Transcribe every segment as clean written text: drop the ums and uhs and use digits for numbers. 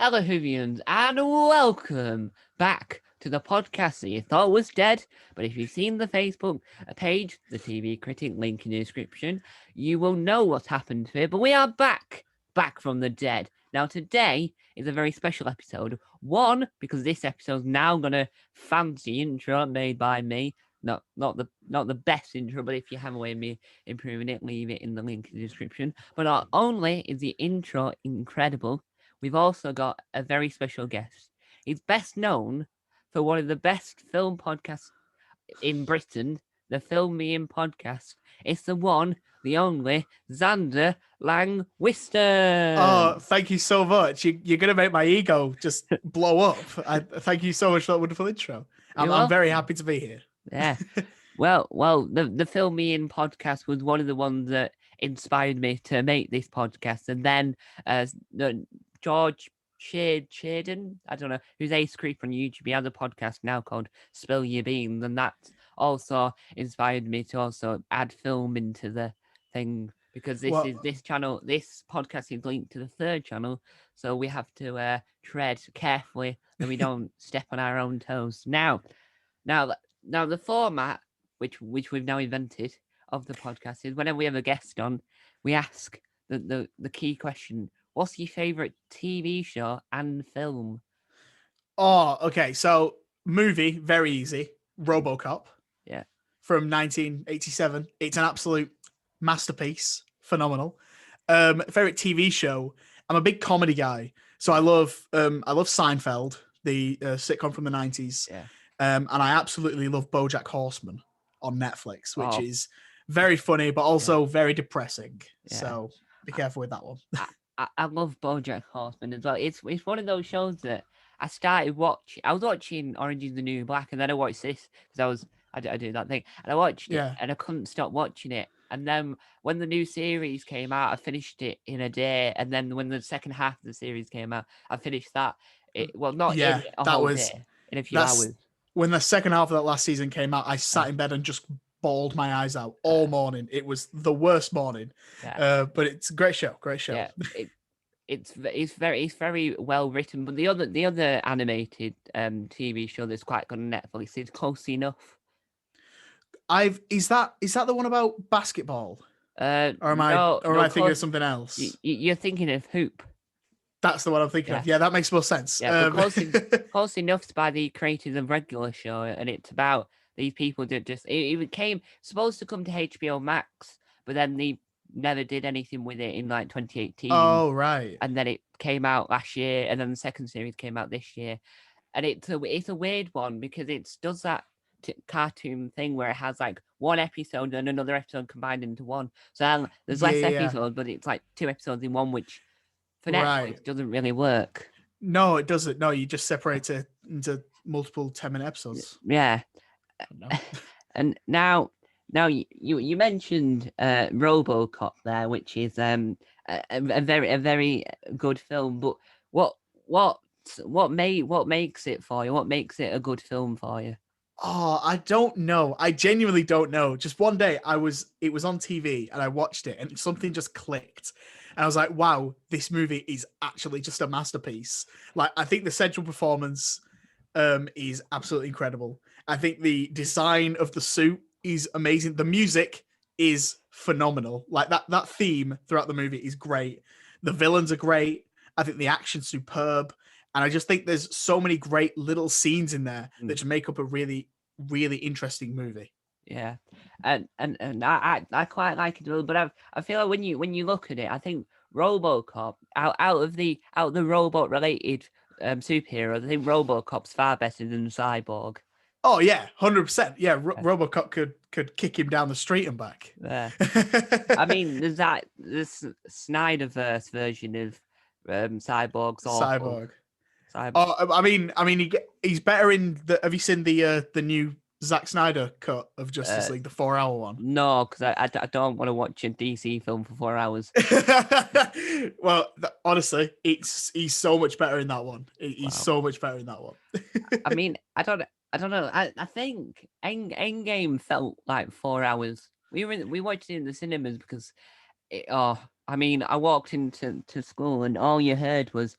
Hello, Whovians, and welcome back to the podcast that you thought was dead. But if you've seen the Facebook page, the TV Critic link in the description, you will know what's happened to it. But we are back from the dead. Now, today is a very special episode. One, because this episode's now gonna fancy intro made by me. Not the best intro, but if you have a way of me improving it, leave it in the link in the description. But not only is the intro incredible, we've also got a very special guest. He's best known for one of the best film podcasts in Britain, the Film Me In podcast. It's the one, the only, Xander Lang Wiston. Oh, thank you so much. You're going to make my ego just blow up. Thank you so much for that wonderful intro. I'm very happy to be here. Yeah. Well, the Film Me In podcast was one of the ones that inspired me to make this podcast. And then George Shaden, I don't know, who's Ace Creep on YouTube, he has a podcast now called Spill Your Beans, and that also inspired me to also add film into the thing, because this podcast is linked to the third channel, so we have to tread carefully that we don't step on our own toes. Now the format which we've now invented of the podcast is whenever we have a guest on, we ask the key question: what's your favorite TV show and film? Oh, okay. So movie, very easy. RoboCop. Yeah. From 1987. It's an absolute masterpiece. Phenomenal. Favorite TV show. I'm a big comedy guy, so I love Seinfeld, the sitcom from the 90s. Yeah. And I absolutely love BoJack Horseman on Netflix, which is very funny, but also very depressing. Yeah. So be careful with that one. I love BoJack Horseman as well. It's one of those shows that I started watching. I was watching Orange is the New Black, and then I watched this because I do that thing, and I watched it, and I couldn't stop watching it. And then when the new series came out, I finished it in a day. And then when the second half of the series came out, I finished that. In a whole day, in a few hours. When the second half of that last season came out, I sat in bed and just bawled my eyes out all morning. It was the worst morning, but it's a great show. Yeah, it's very well written. But the other animated TV show that's quite good on Netflix is Close Enough. Is that the one about basketball? Or am I thinking of something else? You're thinking of Hoop. That's the one I'm thinking of. Yeah, that makes more sense. Yeah, Close Enough's by the creators of Regular Show, and it's about these people that just it came supposed to come to HBO Max, but then they never did anything with it in like 2018. Oh, right. And then it came out last year, and then the second series came out this year, and it's a weird one because it does that cartoon thing where it has like one episode and another episode combined into one. So there's less episodes, but it's like two episodes in one, which for Netflix doesn't really work. No, it doesn't. No, you just separate it into multiple 10-minute episodes. Yeah. And now you mentioned RoboCop there, which is a very good film. But what makes it for you? What makes it a good film for you? Oh, I don't know. I genuinely don't know. Just one day it was on TV and I watched it and something just clicked. And I was like, wow, this movie is actually just a masterpiece. Like, I think the central performance is absolutely incredible. I think the design of the suit is amazing. The music is phenomenal. Like that theme throughout the movie is great. The villains are great. I think the action's superb. And I just think there's so many great little scenes in there that just make up a really, really interesting movie. Yeah, and I quite like it, but I feel like when you look at it, I think RoboCop out of the robot related superheroes, I think RoboCop's far better than Cyborg. Oh yeah, 100%. Yeah, RoboCop could kick him down the street and back. Yeah, I mean, there's this Snyderverse version of Cyborg's Cyborg. Oh, I mean, he's better in the. Have you seen the new Zack Snyder cut of Justice League, the 4-hour one? No, because I don't want to watch a DC film for 4 hours. Well, honestly, he's so much better in that one. He's so much better in that one. I mean, I don't know. I think Endgame felt like 4 hours. We watched it in the cinemas because I walked into school and all you heard was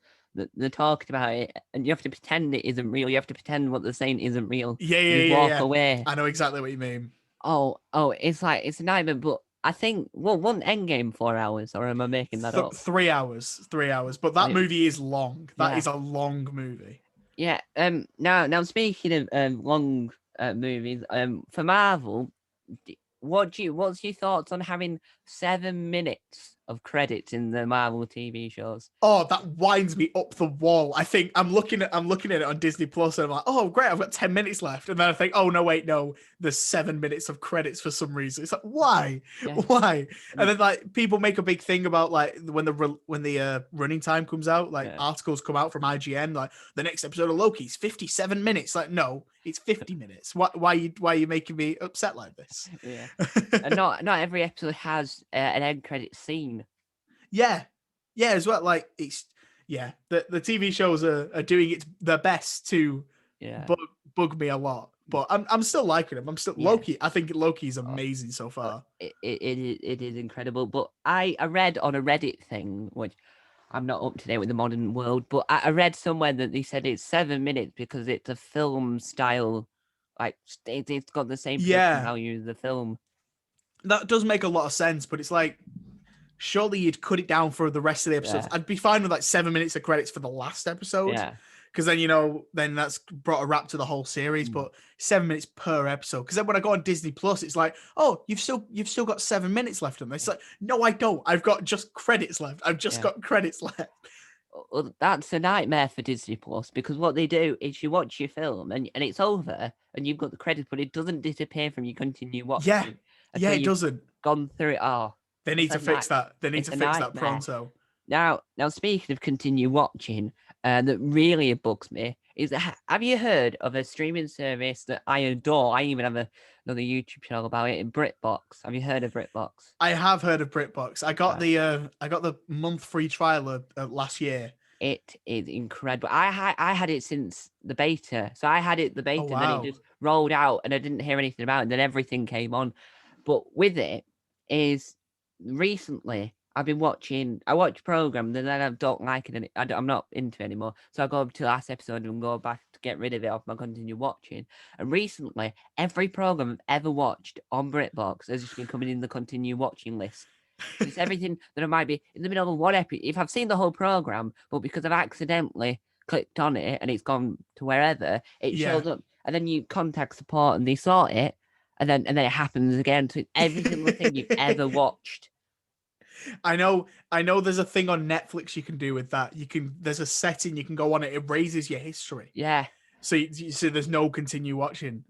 they're talking about it, and you have to pretend it isn't real. You have to pretend what they're saying isn't real. Yeah, And yeah, you yeah, walk yeah. away. I know exactly what you mean. Oh, it's like it's a nightmare. But I think wasn't Endgame 4 hours, or am I making that up? 3 hours, 3 hours. But that movie is long. That Yeah. is a long movie. Yeah. Now speaking of long movies, for Marvel, what's your thoughts on having 7 minutes of credits in the Marvel TV shows? Oh, that winds me up the wall. I think I'm looking at it on Disney Plus, and I'm like, oh great, I've got 10 minutes left. And then I think, oh no, wait, no, there's 7 minutes of credits for some reason. It's like, why? Yeah. Why? And then like people make a big thing about like when the running time comes out, like articles come out from IGN, like the next episode of Loki is 57 minutes. Like, no, it's 50 minutes. Why are you making me upset like this? Yeah. And not every episode has an end credit scene. Yeah, as well. Like the TV shows are doing their best to bug me a lot, but I'm still liking them. I'm still Loki. I think Loki's amazing so far. It is incredible. But I read on a Reddit thing, which I'm not up to date with the modern world, but I read somewhere that they said it's 7 minutes because it's a film style, like it's got the same production value as the film. That does make a lot of sense, but it's like, surely you'd cut it down for the rest of the episodes. I'd be fine with like 7 minutes of credits for the last episode. Yeah. Because then, then that's brought a wrap to the whole series, but 7 minutes per episode. Because then when I go on Disney Plus, it's like, oh, you've still got 7 minutes left on this. It's like, no, I don't. I've got just credits left. I've just got credits left. Well, that's a nightmare for Disney Plus, because what they do is you watch your film and it's over and you've got the credits, but it doesn't disappear from you continue watching. Yeah, it doesn't. Gone through it. They need to fix that. They need to fix that pronto. Now, speaking of continue watching, that really bugs me is that, have you heard of a streaming service that I adore? I even have another YouTube channel about it, in BritBox. Have you heard of BritBox? I have heard of BritBox. I got the month free trial last year. It is incredible. I had it since the beta. So I had the beta, and then it just rolled out and I didn't hear anything about it, and then everything came on. But with it is, recently I watch a program, and then I don't like it, and I'm not into it anymore. So I go up to the last episode and go back to get rid of it off my continue watching. And recently, every program I've ever watched on BritBox has just been coming in the continue watching list. It's everything that I might be in the middle of one episode. If I've seen the whole program, but because I've accidentally clicked on it and it's gone to wherever, it shows up, and then you contact support and they sort it, and then it happens again to every single thing you've ever watched. I know there's a thing on Netflix you can do with that. There's a setting you can go on, it erases your history. Yeah. So there's no continue watching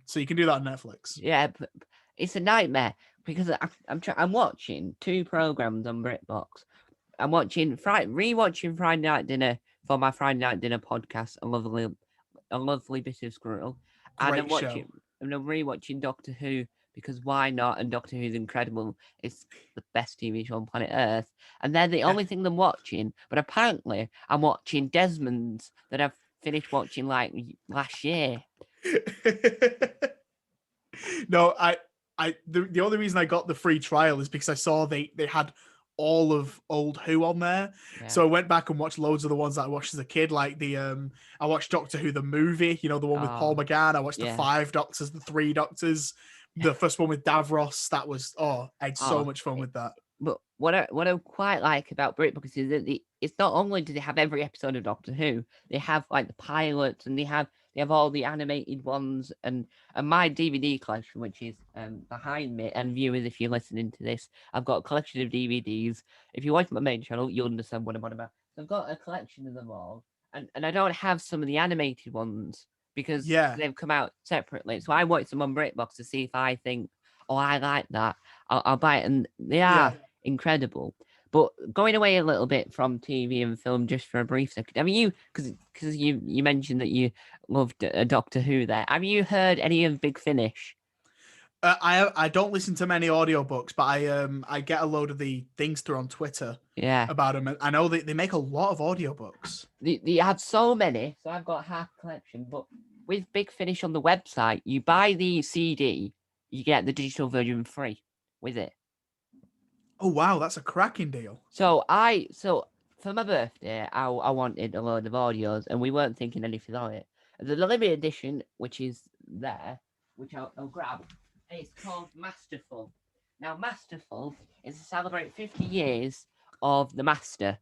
so you can do that on Netflix. Yeah, but it's a nightmare because I'm watching 2 programs on BritBox. I'm watching rewatching Friday Night Dinner for my Friday Night Dinner podcast, a lovely bit of squirrel. Great and I'm rewatching Doctor Who, because why not? And Doctor Who's incredible. It's the best TV show on planet Earth. And they're the only thing I'm watching. But apparently, I'm watching Desmond's that I've finished watching like last year. No, the only reason I got the free trial is because I saw they had all of old Who on there. Yeah. So I went back and watched loads of the ones that I watched as a kid, like I watched Doctor Who the movie, the one with Paul McGann. I watched the 5 Doctors, the 3 Doctors. The first one with Davros, that was I had so much fun with that. But what I quite like about BritBox is that it's not only do they have every episode of Doctor Who, they have like the pilots, and they have all the animated ones, and my DVD collection, which is behind me, and viewers, if you're listening to this, I've got a collection of DVDs. If you watch my main channel, you'll understand what I'm on about. So I've got a collection of them all, and I don't have some of the animated ones, because they've come out separately. So I watch them on BritBox to see if I think, oh, I like that, I'll buy it. And they are incredible. But going away a little bit from TV and film just for a brief second, I mean, because you mentioned that you loved Doctor Who there. Have you heard any of Big Finish? I don't listen to many audiobooks, but I get a load of the things through on Twitter about them. I know they make a lot of audiobooks. They have so many, so I've got half a collection. But with Big Finish on the website, you buy the CD, you get the digital version free with it. Oh wow, that's a cracking deal. So for my birthday, I wanted a load of audios, and we weren't thinking anything of it. The limited edition, which is there, which I'll grab, it's called Masterful. Now, Masterful is to celebrate 50 years of the Master,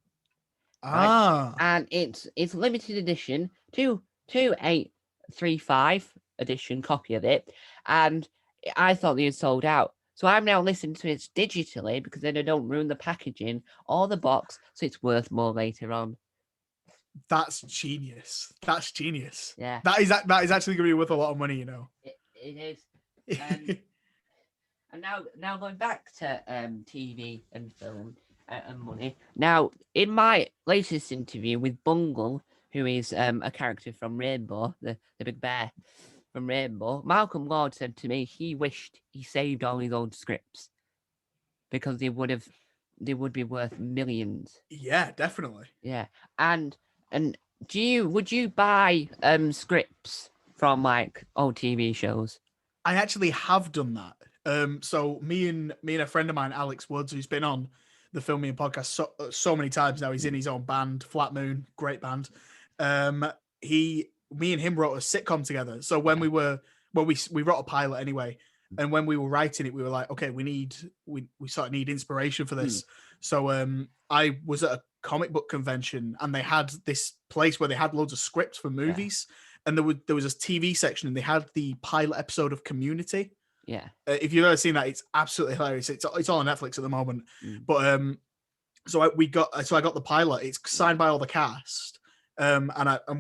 right? Ah, And it's limited edition, 2835 edition copy of it, and I thought they had sold out. So I'm now listening to it digitally because then I don't ruin the packaging or the box, so it's worth more later on. that's genius. That's genius. Yeah, That is actually going to be worth a lot of money, you know. it is. And now going back to TV and film and money. Now, in my latest interview with Bungle, who is a character from Rainbow, the big bear from Rainbow, Malcolm Lord said to me he wished he saved all his old scripts because they would be worth millions. Yeah, definitely. Yeah, and would you buy scripts from like old TV shows? I actually have done that. So me and a friend of mine, Alex Woods, who's been on the Filming podcast so many times now. He's in his own band, Flat Moon, great band. Me and him wrote a sitcom together. So when we wrote a pilot anyway, and when we were writing it, we were like, okay, we sort of need inspiration for this. So I was at a comic book convention, and they had this place where they had loads of scripts for movies. Yeah. And there was a TV section, and they had the pilot episode of Community. Yeah. If you've ever seen that, it's absolutely hilarious. It's all on Netflix at the moment. But so I got the pilot. It's signed by all the cast. And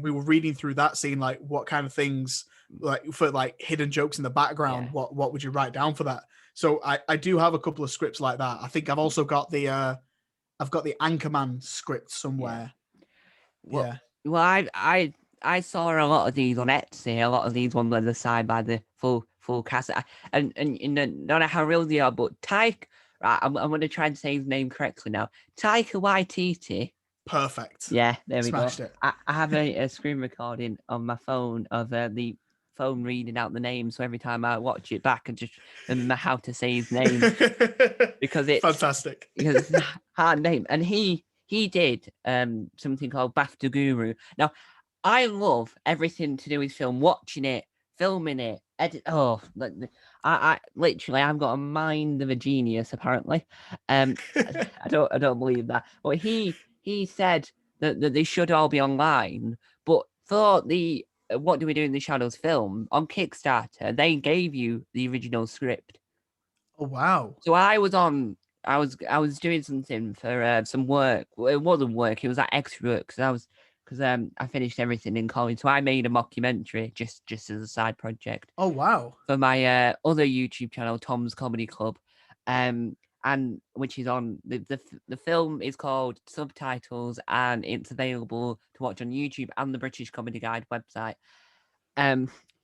we were reading through that, seeing like what kind of things, like for like hidden jokes in the background. Yeah. What would you write down for that? So I do have a couple of scripts like that. I think I've also got the Anchorman script somewhere. Yeah. Well, I saw a lot of these on Etsy. A lot of these ones were signed by the full cast. And don't know how real they are, but Taika. Right, I'm going to try and say his name correctly now. Taika Waititi. Perfect. Yeah, there we Smashed go. It. I have a screen recording on my phone of the phone reading out the name, so every time I watch it back, I just remember how to say his name because it's fantastic. Because it's a hard name, and he did something called BAFTA Guru. Now, I love everything to do with film, watching it, filming it, edit. Oh, I literally, I've got a mind of a genius. Apparently, I don't believe that, but he said that they should all be online, but for the What Do We Do in the Shadows film on Kickstarter, they gave you the original script. Oh wow! So I was doing something for some work. Well, it wasn't work; it was like extra work because I finished everything in college. So I made a mockumentary just as a side project. Oh wow! For my other YouTube channel, Tom's Comedy Club, and which is on the film is called Subtitles, and it's available to watch on YouTube and the British Comedy Guide website.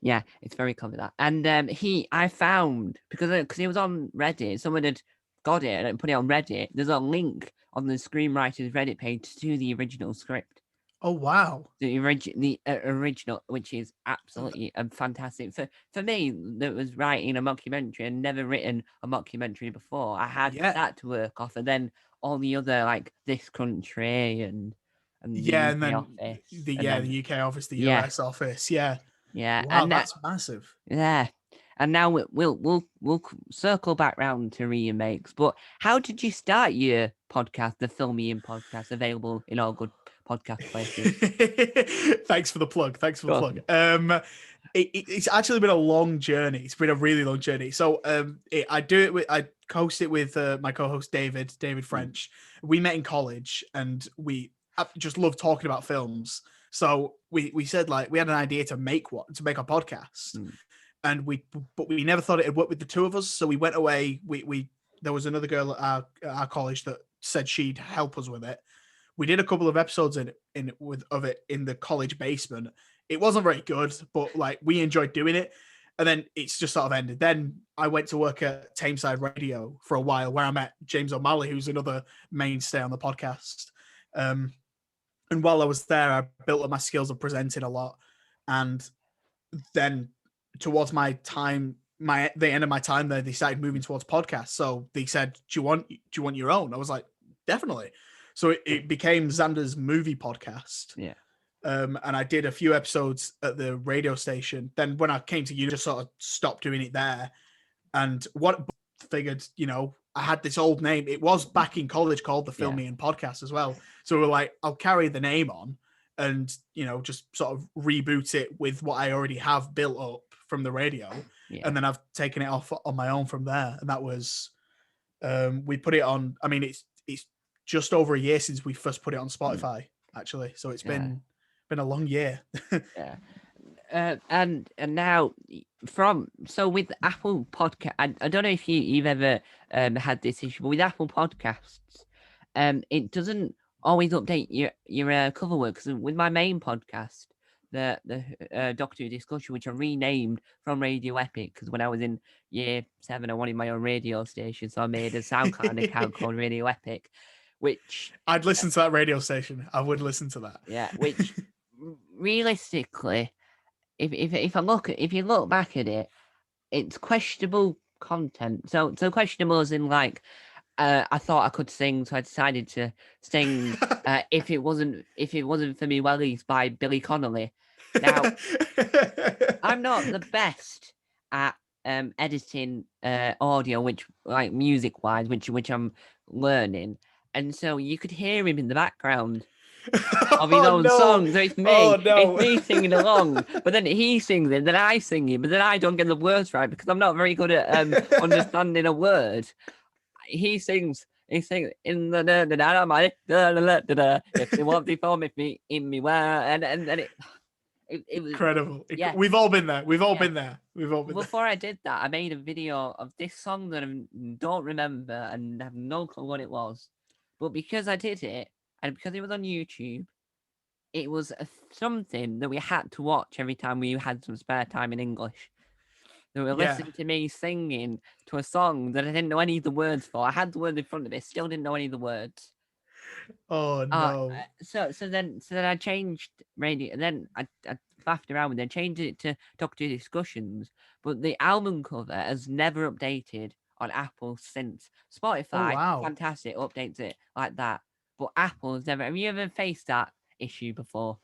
Yeah, it's very clever that. And I found because it was on Reddit, someone had got it and put it on Reddit. There's a link on the screenwriter's Reddit page to the original script. Oh wow! The original, which is absolutely fantastic for me. That was writing a mockumentary and never written a mockumentary before. I had that to work off, and then all the other like This Country and the UK office, the UK office, the US office, yeah. Wow, and that's massive. Yeah, and now we'll circle back round to remakes. But how did you start your podcast, the Filmian podcast, available in all good podcast places? Thanks for the plug. It's actually been a long journey. It's been a really long journey. So I host it with my co-host David French. We met in college, and we just love talking about films. So we said like we had an idea to make a podcast, and we never thought it'd work with the two of us. So we went away. There was another girl at our college that said she'd help us with it. We did a couple of episodes of it in the college basement. It wasn't very good, but like we enjoyed doing it. And then it's just sort of ended. Then I went to work at Tameside Radio for a while, where I met James O'Malley, who's another mainstay on the podcast. And while I was there, I built up my skills of presenting a lot. And then towards the end of my time there, they started moving towards podcasts. So they said, do you want your own? I was like, definitely. So it became Xander's movie podcast. Yeah. And I did a few episodes at the radio station. Then when I came to uni, just sort of stopped doing it there. And what figured, I had this old name. It was back in college called the Film Me and Podcast as well. So we're like, I'll carry the name on and, just sort of reboot it with what I already have built up from the radio. Yeah. And then I've taken it off on my own from there. And that was, we put it on, I mean, it's just over a year since we first put it on Spotify, actually. So it's been a long year. Yeah. And now with Apple Podcast, I don't know if you've ever had this issue, but with Apple Podcasts, it doesn't always update your cover work. Because with my main podcast, the Doctor Who discussion, which I renamed from Radio Epic, because when I was in year 7, I wanted my own radio station, so I made a SoundCloud account called Radio Epic, which I'd listen to that radio station. I would listen to that. Yeah, which realistically, if you look back at it, it's questionable content. So questionable as in like, I thought I could sing, so I decided to sing. If it wasn't for me, Wellies by Billy Connolly. Now, I'm not the best at editing audio, which like music wise, which I'm learning, and so you could hear him in the background of his own songs. So it's me. It's me singing along, but then he sings it, then I sing it, but then I don't get the words right because I'm not very good at understanding a word. He sings in the if they want before me in me where and it was incredible. Yeah. We've all been there. We've all been there. Before I did that, I made a video of this song that I don't remember and have no clue what it was, but because I did it and because it was on YouTube, it was something that we had to watch every time we had some spare time in English. They were listening to me singing to a song that I didn't know any of the words for. I had the words in front of me, still didn't know any of the words. Oh no! So then I changed radio, and then I faffed around with it, changed it to Doctor Who Discussions. But the album cover has never updated on Apple since. Spotify, fantastic, updates it like that. But Apple has never. Have you ever faced that issue before?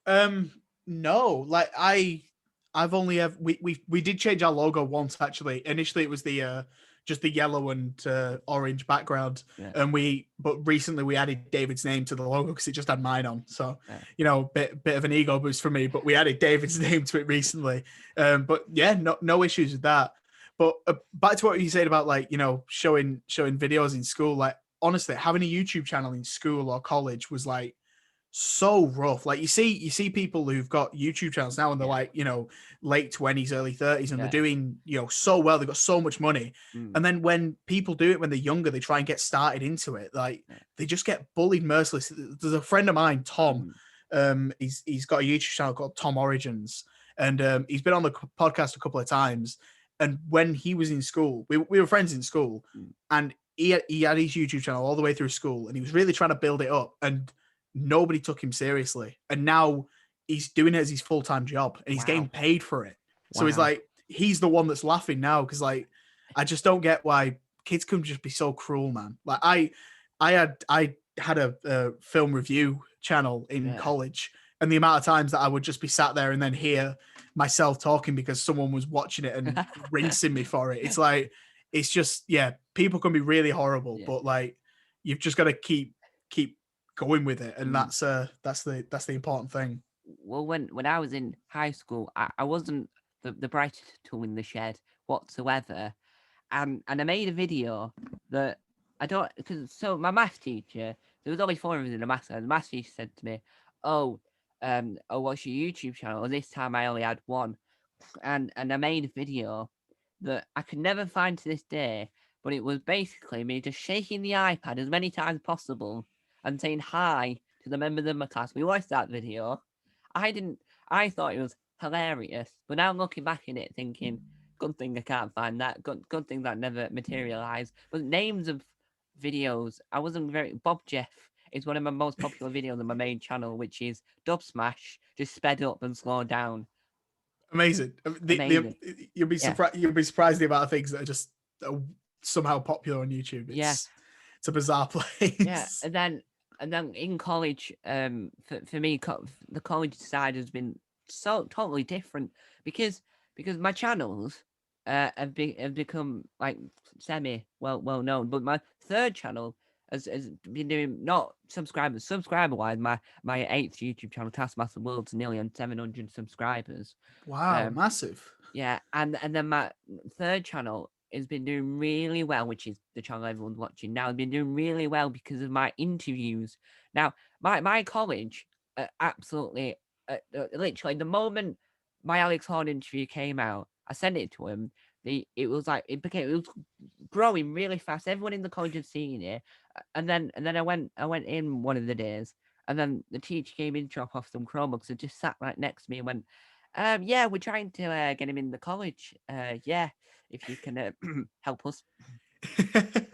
No. Like I've only ever we did change our logo once actually. Initially it was the just the yellow and orange background, and but recently we added David's name to the logo because it just had mine on. So bit of an ego boost for me, but we added David's name to it recently. But yeah, no issues with that. But back to what you said about like showing videos in school. Like honestly, having a YouTube channel in school or college was like so rough. Like you see people who've got YouTube channels now and they're like late 20s, early 30s, and they're doing so well, they've got so much money, and then when people do it when they're younger, they try and get started into it, like they just get bullied mercilessly. There's a friend of mine, Tom, he's got a YouTube channel called Tom Origins, and he's been on the podcast a couple of times, and when he was in school, we were friends in school, and he had his YouTube channel all the way through school, and he was really trying to build it up, and nobody took him seriously, and now he's doing it as his full-time job, and he's getting paid for it. So he's like, he's the one that's laughing now, because like I just don't get why kids can just be so cruel, man. Like I had a film review channel in college, and the amount of times that I would just be sat there and then hear myself talking because someone was watching it and rinsing me for it. It's like, it's just people can be really horrible, but like you've just got to keep going with it, and that's the important thing. Well, when I was in high school, I wasn't the brightest tool in the shed whatsoever, and I made a video that so my math teacher, there was only 4 of us in the math class. The math teacher said to me, "Oh, what's your YouTube channel?" And this time I only had one, and I made a video that I could never find to this day, but it was basically me just shaking the iPad as many times as possible and saying hi to the members of my class. We watched that video. I thought it was hilarious, but now looking back in it, thinking, good thing I can't find that. Good thing that never materialized. But names of videos, I wasn't Bob Jeff is one of my most popular videos on my main channel, which is Dub Smash, just sped up and slowed down. Amazing. You'll be surprised. You'll be surprised the amount of things that are just somehow popular on YouTube. It's a bizarre place. Yeah, and then and then in college, for me, the college side has been so totally different because my channels have become like semi well known, but my third channel has been doing not subscriber wise. My eighth YouTube channel, Taskmaster World's nearly on 700 subscribers. Wow, massive. Yeah, and then my third channel has been doing really well, which is the channel everyone's watching now. Has been doing really well because of my interviews. Now, my college absolutely, literally, the moment my Alex Horn interview came out, I sent it to him. It was growing really fast. Everyone in the college had seen it, and then I went in one of the days, and then the teacher came in to drop off some Chromebooks and just sat right next to me and went, yeah, we're trying to get him in the college. Yeah, if you can help us.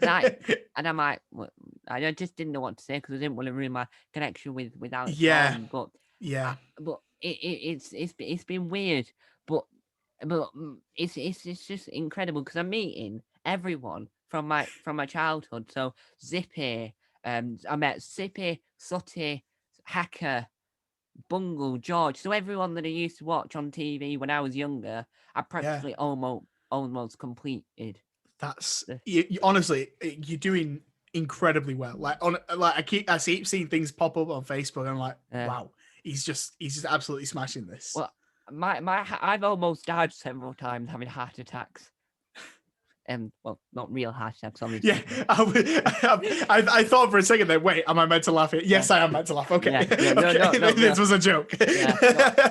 And I'm like, well, I just didn't know what to say because I didn't want to ruin my connection with Alex Horn. But but it's been weird. But it's just incredible because I'm meeting everyone from my childhood. So Zippy, I met Zippy, Sutty, Hacker, Bungle, George. So everyone that I used to watch on TV when I was younger, I practically almost completed. That's honestly, you're doing incredibly well. Like I keep seeing things pop up on Facebook. And I'm like, wow, he's just absolutely smashing this. Well, I've almost died several times having heart attacks. Well, not real heart attacks, obviously. Yeah, I thought for a second that, wait, am I meant to laugh here? Yes, I am meant to laugh. Okay, no, this was a joke. Yeah,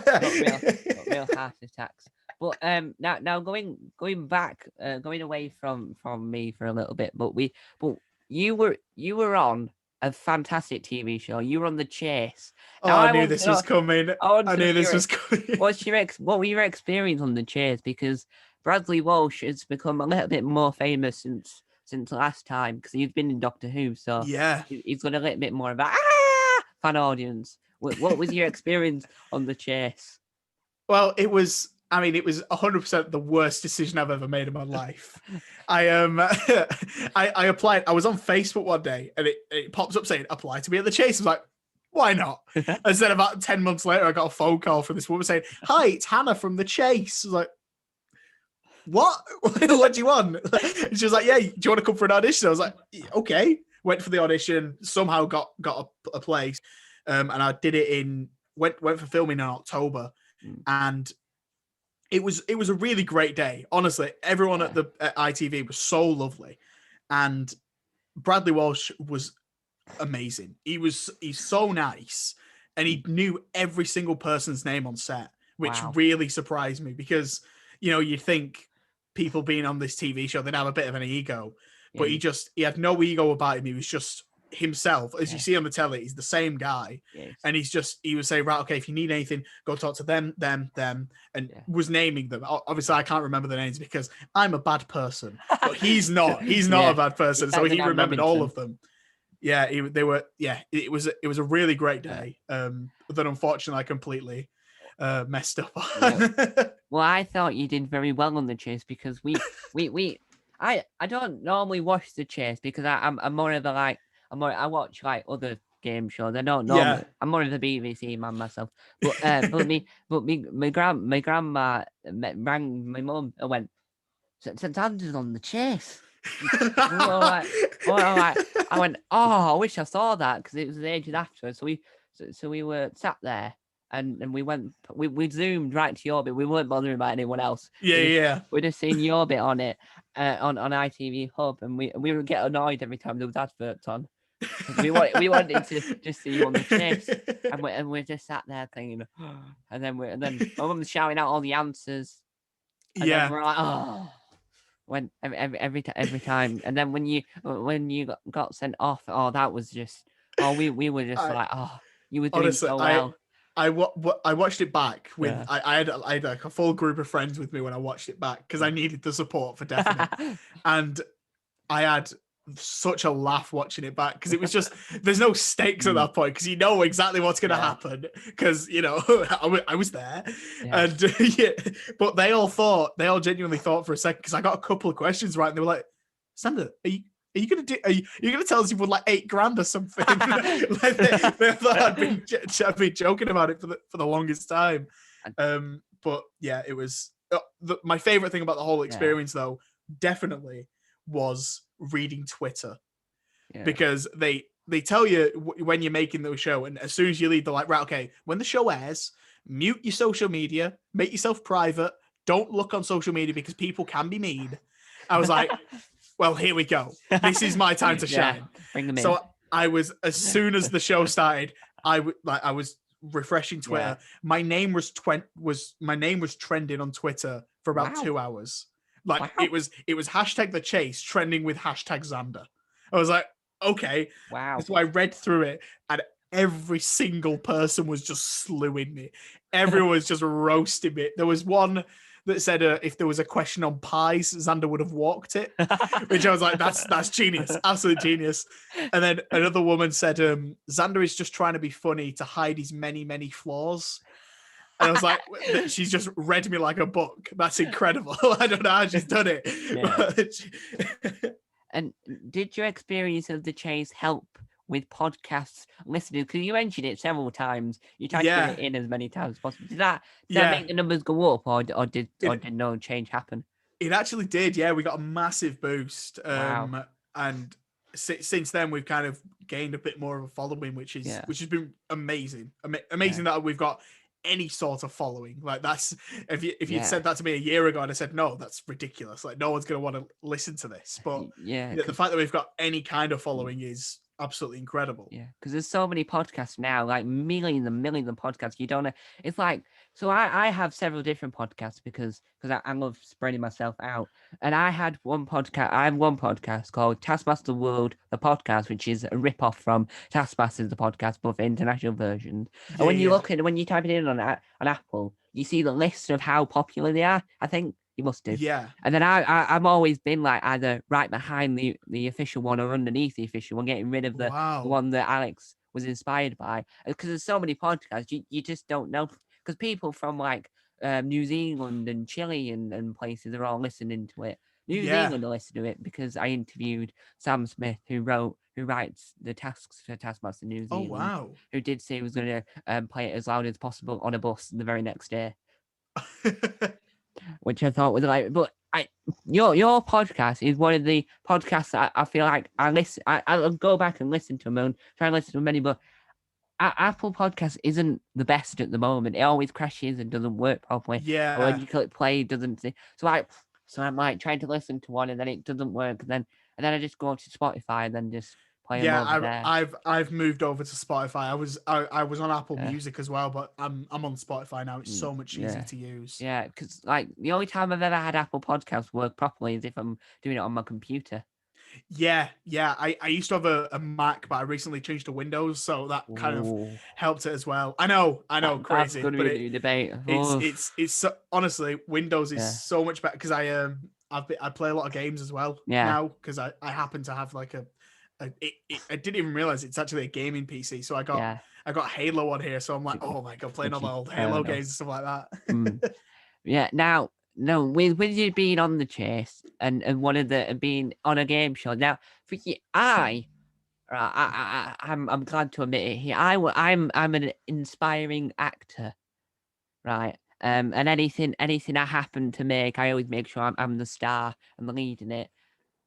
not real heart attacks. But now going back, going away from me for a little bit. But you were on a fantastic TV show. You were on The Chase. Now, I knew this was coming. I knew this was coming. What were your experience on The Chase? Because Bradley Walsh has become a little bit more famous since last time because he's been in Doctor Who, so yeah, he's got a little bit more of a fan audience. What was your experience on The Chase? Well, it was 100% the worst decision I've ever made in my life. I applied. I was on Facebook one day and it pops up saying apply to be at The Chase. I was like, why not? And then about 10 months later, I got a phone call from this woman saying, hi, it's Hannah from The Chase. I was like, what? What do you want? She was like, yeah, do you want to come for an audition? I was like, okay. Went for the audition, somehow got a place. And I did it went for filming in October. And it was a really great day. Honestly, everyone at ITV was so lovely. And Bradley Walsh was amazing. He's so nice. And he knew every single person's name on set, which really surprised me because, you think people being on this TV show, they'd have a bit of an ego, but he had no ego about him. He was just himself. As you see on the telly, he's the same guy. And he would say, right, okay, if you need anything, go talk to them, and was naming them. Obviously, I can't remember the names because I'm a bad person, but he's not. He's not a bad person, so he remembered all of them. Yeah, it was a really great day. That unfortunately I completely messed up on. Well, I thought you did very well on The Chase because I don't normally watch The Chase because I'm more of a I watch like other game shows. I don't know. I'm more of a BBC man myself. But my grandma rang my mum and went, St Andrews on The Chase. All right. I went, oh, I wish I saw that because it was the ages after. So we were sat there and we zoomed right to your bit. We weren't bothering about anyone else. We'd just seen your bit on it on ITV Hub, and we would get annoyed every time there was adverts on. We wanted to just see you on The Chase, and we just sat there thinking, and then my mum's shouting out all the answers. And then we're like, oh. When every time, and then when you got sent off, that was just, we were just like, you were doing honestly, so well. I watched it back with I had like a full group of friends with me when I watched it back because I needed the support for definite, and I had such a laugh watching it back because it was just there's no stakes at that point because you know exactly what's going to happen because I was there and but they all genuinely thought for a second because I got a couple of questions right and they were like, Sander, are Are you gonna do? You're gonna tell us you won like $8,000 or something? Like they thought I'd been joking about it for the longest time. But yeah, it was my favorite thing about the whole experience, though. Definitely was reading Twitter because they tell you when you're making the show, and as soon as you leave, they're like, right, okay, when the show airs, mute your social media, make yourself private, don't look on social media because people can be mean. I was like, well, here we go. This is my time to shine. Bring them in. So I was, as soon as the show started, I was refreshing Twitter. My name was trending on Twitter for about 2 hours. Like it was hashtag the chase trending with hashtag Xander. I was like, okay. Wow. So I read through it, and every single person was just slewing me. Everyone was just roasting me. There was one that said if there was a question on pies, Xander would have walked it, which I was like, that's genius, absolute genius. And then another woman said, Xander is just trying to be funny to hide his many, many flaws. And I was like, she's just read me like a book. That's incredible. I don't know how she's done it. Yeah. And did your experience of the chase help with podcasts listening? Because you mentioned it several times. You tried to get it in as many times as possible. Did that make the numbers go up, or did no change happen? It actually did. Yeah, we got a massive boost. Wow. And since then, we've kind of gained a bit more of a following, which has been amazing. Amazing that we've got any sort of following. Like that's if you'd said that to me a year ago and I said no, that's ridiculous, like no one's going to want to listen to this, but the fact that we've got any kind of following is absolutely incredible. Because there's so many podcasts now, like millions and millions of podcasts. You don't know. It's like, so I have several different podcasts because I love spreading myself out. And I have one podcast called Taskmaster World, the podcast, which is a rip-off from Taskmaster, the podcast, but for international versions. And when you when you type it in on Apple, you see the list of how popular they are. I think you must do. Yeah. And then I've always been like either right behind the official one or underneath the official one, getting rid of the one that Alex was inspired by. Because there's so many podcasts, you just don't know. Because people from like New Zealand and Chile and places are all listening to it. New Zealand are listening to it because I interviewed Sam Smith, who writes the tasks for Taskmaster New Zealand. Oh, wow. Who did say he was going to play it as loud as possible on a bus the very next day. Which I thought was like, but your podcast is one of the podcasts that I feel like I'll go back and listen to them and try and listen to many, but Apple Podcast isn't the best at the moment. It always crashes and doesn't work properly. Yeah. Or when you click play, it doesn't see. So I'm like trying to listen to one and then it doesn't work. And then I just go to Spotify and then just play them over there. I've moved over to Spotify. I was on Apple Music as well, but I'm on Spotify now. It's so much easier to use. Yeah, because like the only time I've ever had Apple Podcasts work properly is if I'm doing it on my computer. Yeah. I used to have a Mac, but I recently changed to Windows, so that kind of helped it as well. I know, crazy. That's going to be a debate. It's so, honestly, Windows is so much better because I play a lot of games as well now because I happen to have like I didn't even realize it's actually a gaming PC, so I got Halo on here, so I'm like, oh my god, playing all the old Halo games and stuff like that. Yeah, now. No, with you being on the chase and one of the being on a game show. Now, for you, I'm glad to admit it here. I'm an inspiring actor, right? And anything I happen to make, I always make sure I'm the star and the lead in it,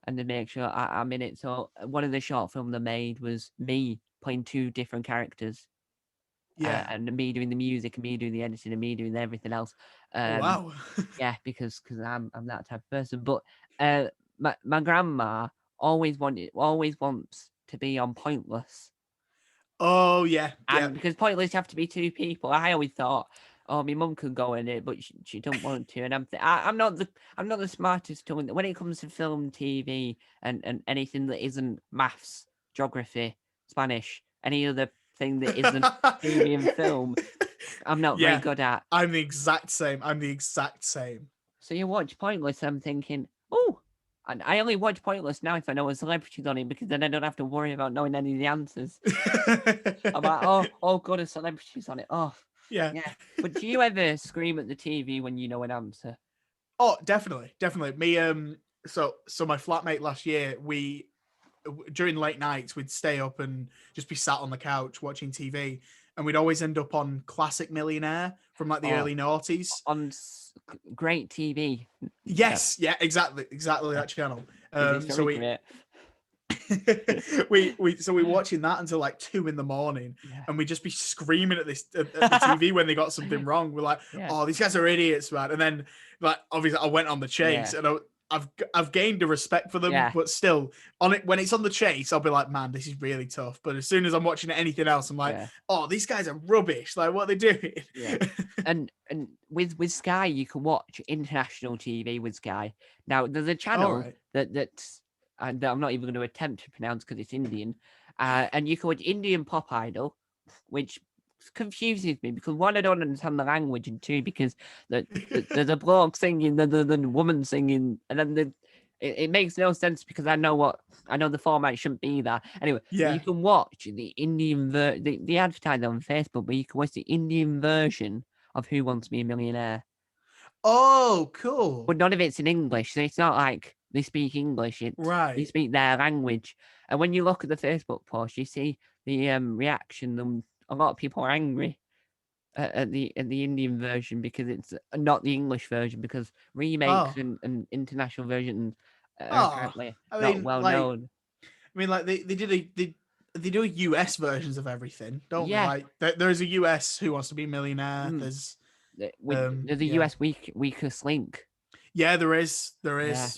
and to make sure I'm in it. So one of the short films I made was me playing two different characters. Yeah, and me doing the music and me doing the editing and me doing everything else. Wow. Yeah, because I'm that type of person. But my grandma always wants to be on Pointless. Oh yeah, and because Pointless you have to be two people. I always thought, oh, my mum could go in it, but she don't want to. And I'm not the smartest tool when it comes to film, TV, and anything that isn't maths, geography, Spanish, any other thing that isn't TV and film. I'm not very good at. I'm the exact same. So you watch Pointless, I'm thinking, oh, and I only watch Pointless now if I know a celebrity's on it because then I don't have to worry about knowing any of the answers. I'm like, oh, God, a celebrity's on it. Oh, yeah. But do you ever scream at the TV when you know an answer? Oh, definitely. Me, so my flatmate last year, we during late nights, we'd stay up and just be sat on the couch watching TV, and we'd always end up on Classic Millionaire from like the Oh, early noughties. on great TV. Yes, yeah, exactly that channel. It's So very great. we watching that until like 2 a.m, Yeah. and we'd just be screaming at the TV when they got something wrong. We're like, Yeah. oh, these guys are idiots, man. And then like obviously I went on the chase, Yeah. and I've gained a respect for them, Yeah. but still on it when it's on the chase, I'll be like, man, this is really tough. But as soon as I'm watching anything else, I'm like, Yeah. oh, these guys are rubbish. Like, what are they doing? Yeah. And with Sky, you can watch international TV with Sky. Now there's a channel right. that I'm not even going to attempt to pronounce because it's Indian, and you can watch Indian Pop Idol, which confuses me because one, I don't understand the language, and two, because there's a bloke singing, the woman singing, and then it makes no sense because I know the format shouldn't be that. Anyway, Yeah. you can watch the Indian the advertise on Facebook, but you can watch the Indian version of Who Wants to Be a Millionaire. Oh, cool. But none of it's in English, so it's not like they speak English. They Right. speak their language. And when you look at the Facebook post, you see the reaction. A lot of people are angry at the Indian version because it's not the English version, because remakes and international versions are apparently not well known. I mean, like they do US versions of everything, don't Yeah. they? Like there's a US Who Wants to Be a Millionaire. There's There's a US Weakest Link. Yeah, there is. Yeah.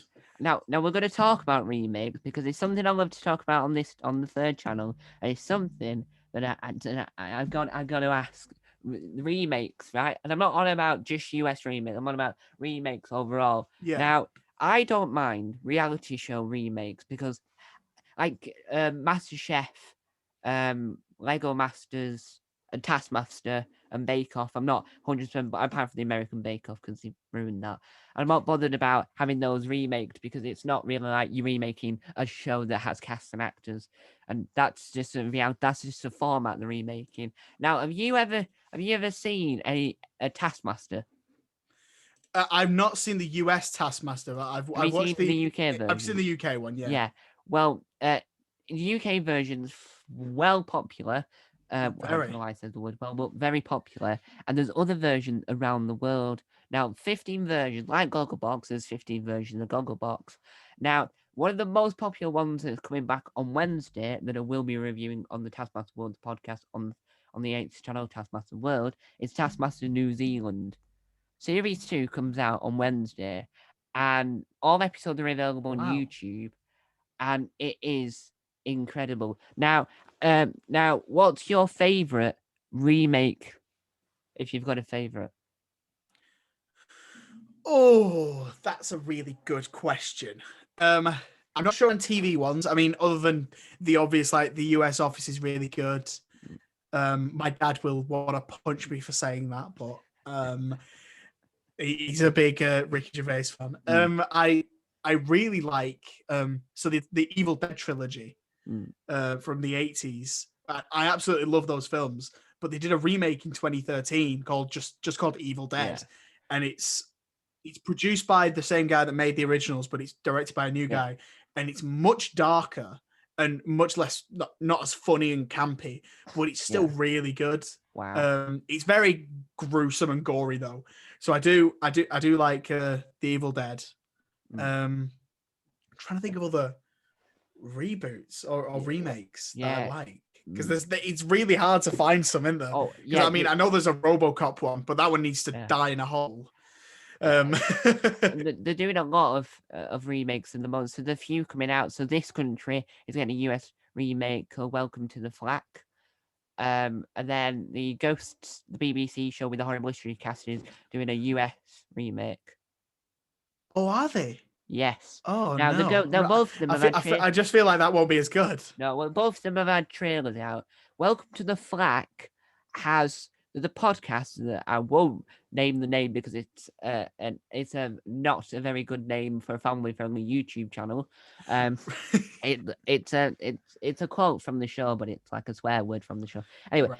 Now we're going to talk about remakes because it's something I love to talk about on the third channel, and it's something that I've got to ask. Remakes, right? And I'm not on about just US remakes. I'm on about remakes overall. Yeah. Now, I don't mind reality show remakes because, like, MasterChef, Lego Masters, and Taskmaster, and Bake Off. I'm not 100%, but I'm part of the American Bake Off because they ruined that. I'm not bothered about having those remaked because it's not really like you remaking a show that has cast and actors, and that's just a format they're remaking. Now, have you ever seen a Taskmaster? I've not seen the US Taskmaster. I've watched the UK version. I've seen the UK one. Yeah. Yeah. Well, the UK version's well popular. I don't know why I said the word well, but very popular. And there's other versions around the world. Now, 15 versions, like Gogglebox, there's 15 versions of Gogglebox. Now, one of the most popular ones that's coming back on Wednesday that I will be reviewing on the Taskmaster World podcast on the 8th channel, Taskmaster World, is Taskmaster New Zealand. Series 2 comes out on Wednesday, and all episodes are available on YouTube, and it is incredible. Now, what's your favorite remake? If you've got a favorite. Oh, that's a really good question. I'm not sure on TV ones. I mean, other than the obvious, like the US Office is really good. My dad will want to punch me for saying that, but he's a big Ricky Gervais fan. I really like so the Evil Dead trilogy from the 80s. I absolutely love those films, but they did a remake in 2013 called just called Evil Dead, and it's produced by the same guy that made the originals, but it's directed by a new guy, and it's much darker and much less not as funny and campy, but it's still really good. Wow. It's very gruesome and gory though, so I do like the Evil Dead. I'm trying to think of other reboots or remakes that I like, because it's really hard to find some in there. Oh yeah, I mean, I know there's a RoboCop one, but that one needs to die in a hole. They're doing a lot of remakes in the moment. So the few coming out. So this country is getting a US remake called Welcome to the Flack. And then the Ghosts, the BBC show with the Horrible History cast, is doing a US remake. Oh, are they? Yes. Oh, now, no. They're both of them I just feel like that won't be as good. No, well, both of them have had trailers out. Welcome to the Flack has the podcast that I won't name the name because it's not a very good name for a family-friendly YouTube channel. It's a quote from the show, but it's like a swear word from the show. Anyway,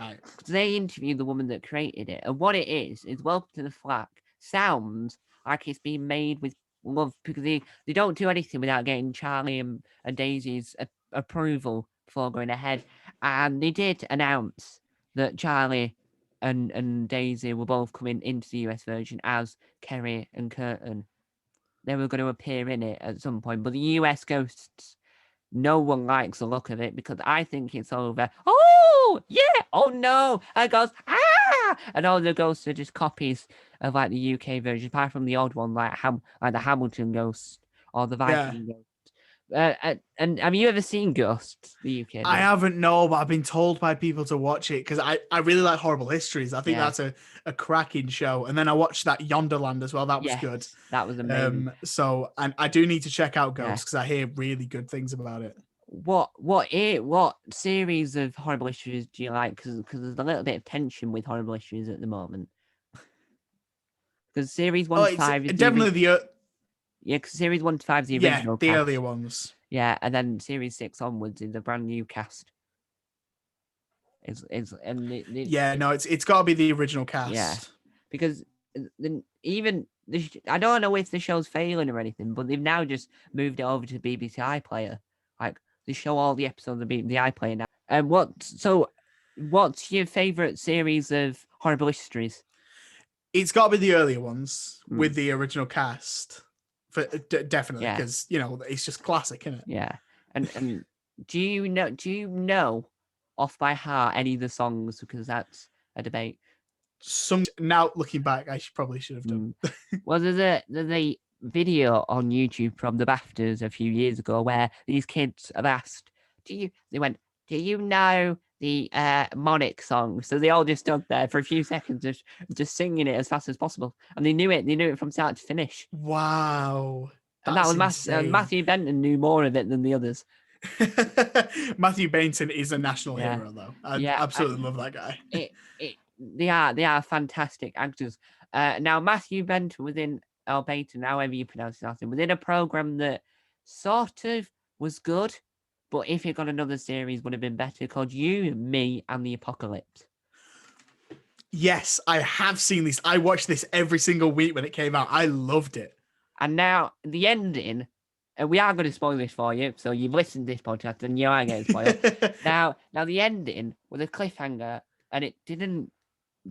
they interviewed the woman that created it, and what it is Welcome to the Flack sounds like it's been made with love, because they don't do anything without getting Charlie and Daisy's approval before going ahead, and they did announce that Charlie and Daisy were both coming into the US version as Kerry and Curtin. They were going to appear in it at some point, but the US ghosts, no one likes the look of it because I think it's over. Oh yeah! Oh no! And goes and all the ghosts are just copies of like the UK version, apart from the odd one like the Hamilton ghost or the Viking ghost. And have you ever seen Ghosts, the UK? I haven't, no, but I've been told by people to watch it because I really like Horrible Histories. I think that's a cracking show. And then I watched that Yonderland as well. That was good. That was amazing. So, and I do need to check out Ghosts because I hear really good things about it. What series of Horrible Histories do you like? Because there's a little bit of tension with Horrible Histories at the moment. Because series 1 to 5 is definitely because series 1 to 5 is the original the cast. earlier ones. Yeah, and then series 6 onwards is a brand new cast. It's got to be the original cast. Yeah, because even I don't know if the show's failing or anything, but they've now just moved it over to BBC iPlayer. Like they show all the episodes of the iPlayer now. And what's your favorite series of Horrible Histories? It's got to be the earlier ones with the original cast. Definitely, because it's just classic, isn't it? Yeah, and do you know off by heart any of the songs? Because that's a debate. Now looking back, I probably should have done. Well, there's a video on YouTube from the BAFTAs a few years ago where these kids have asked, do you know the Monarch song? So they all just stood there for a few seconds just singing it as fast as possible, and they knew it from start to finish. Wow. And that was Matthew Benton knew more of it than the others. Matthew Benton is a national hero, though. I absolutely love that guy. They are fantastic actors. Now Matthew Benton was in Benton, however you pronounce his last name, was in a program that sort of was good, but if it got another series, would have been better, called You, Me, and the Apocalypse. Yes, I have seen this. I watched this every single week when it came out. I loved it. And now the ending, and we are going to spoil this for you, so you've listened to this podcast and you are getting spoiled. now the ending was a cliffhanger, and it didn't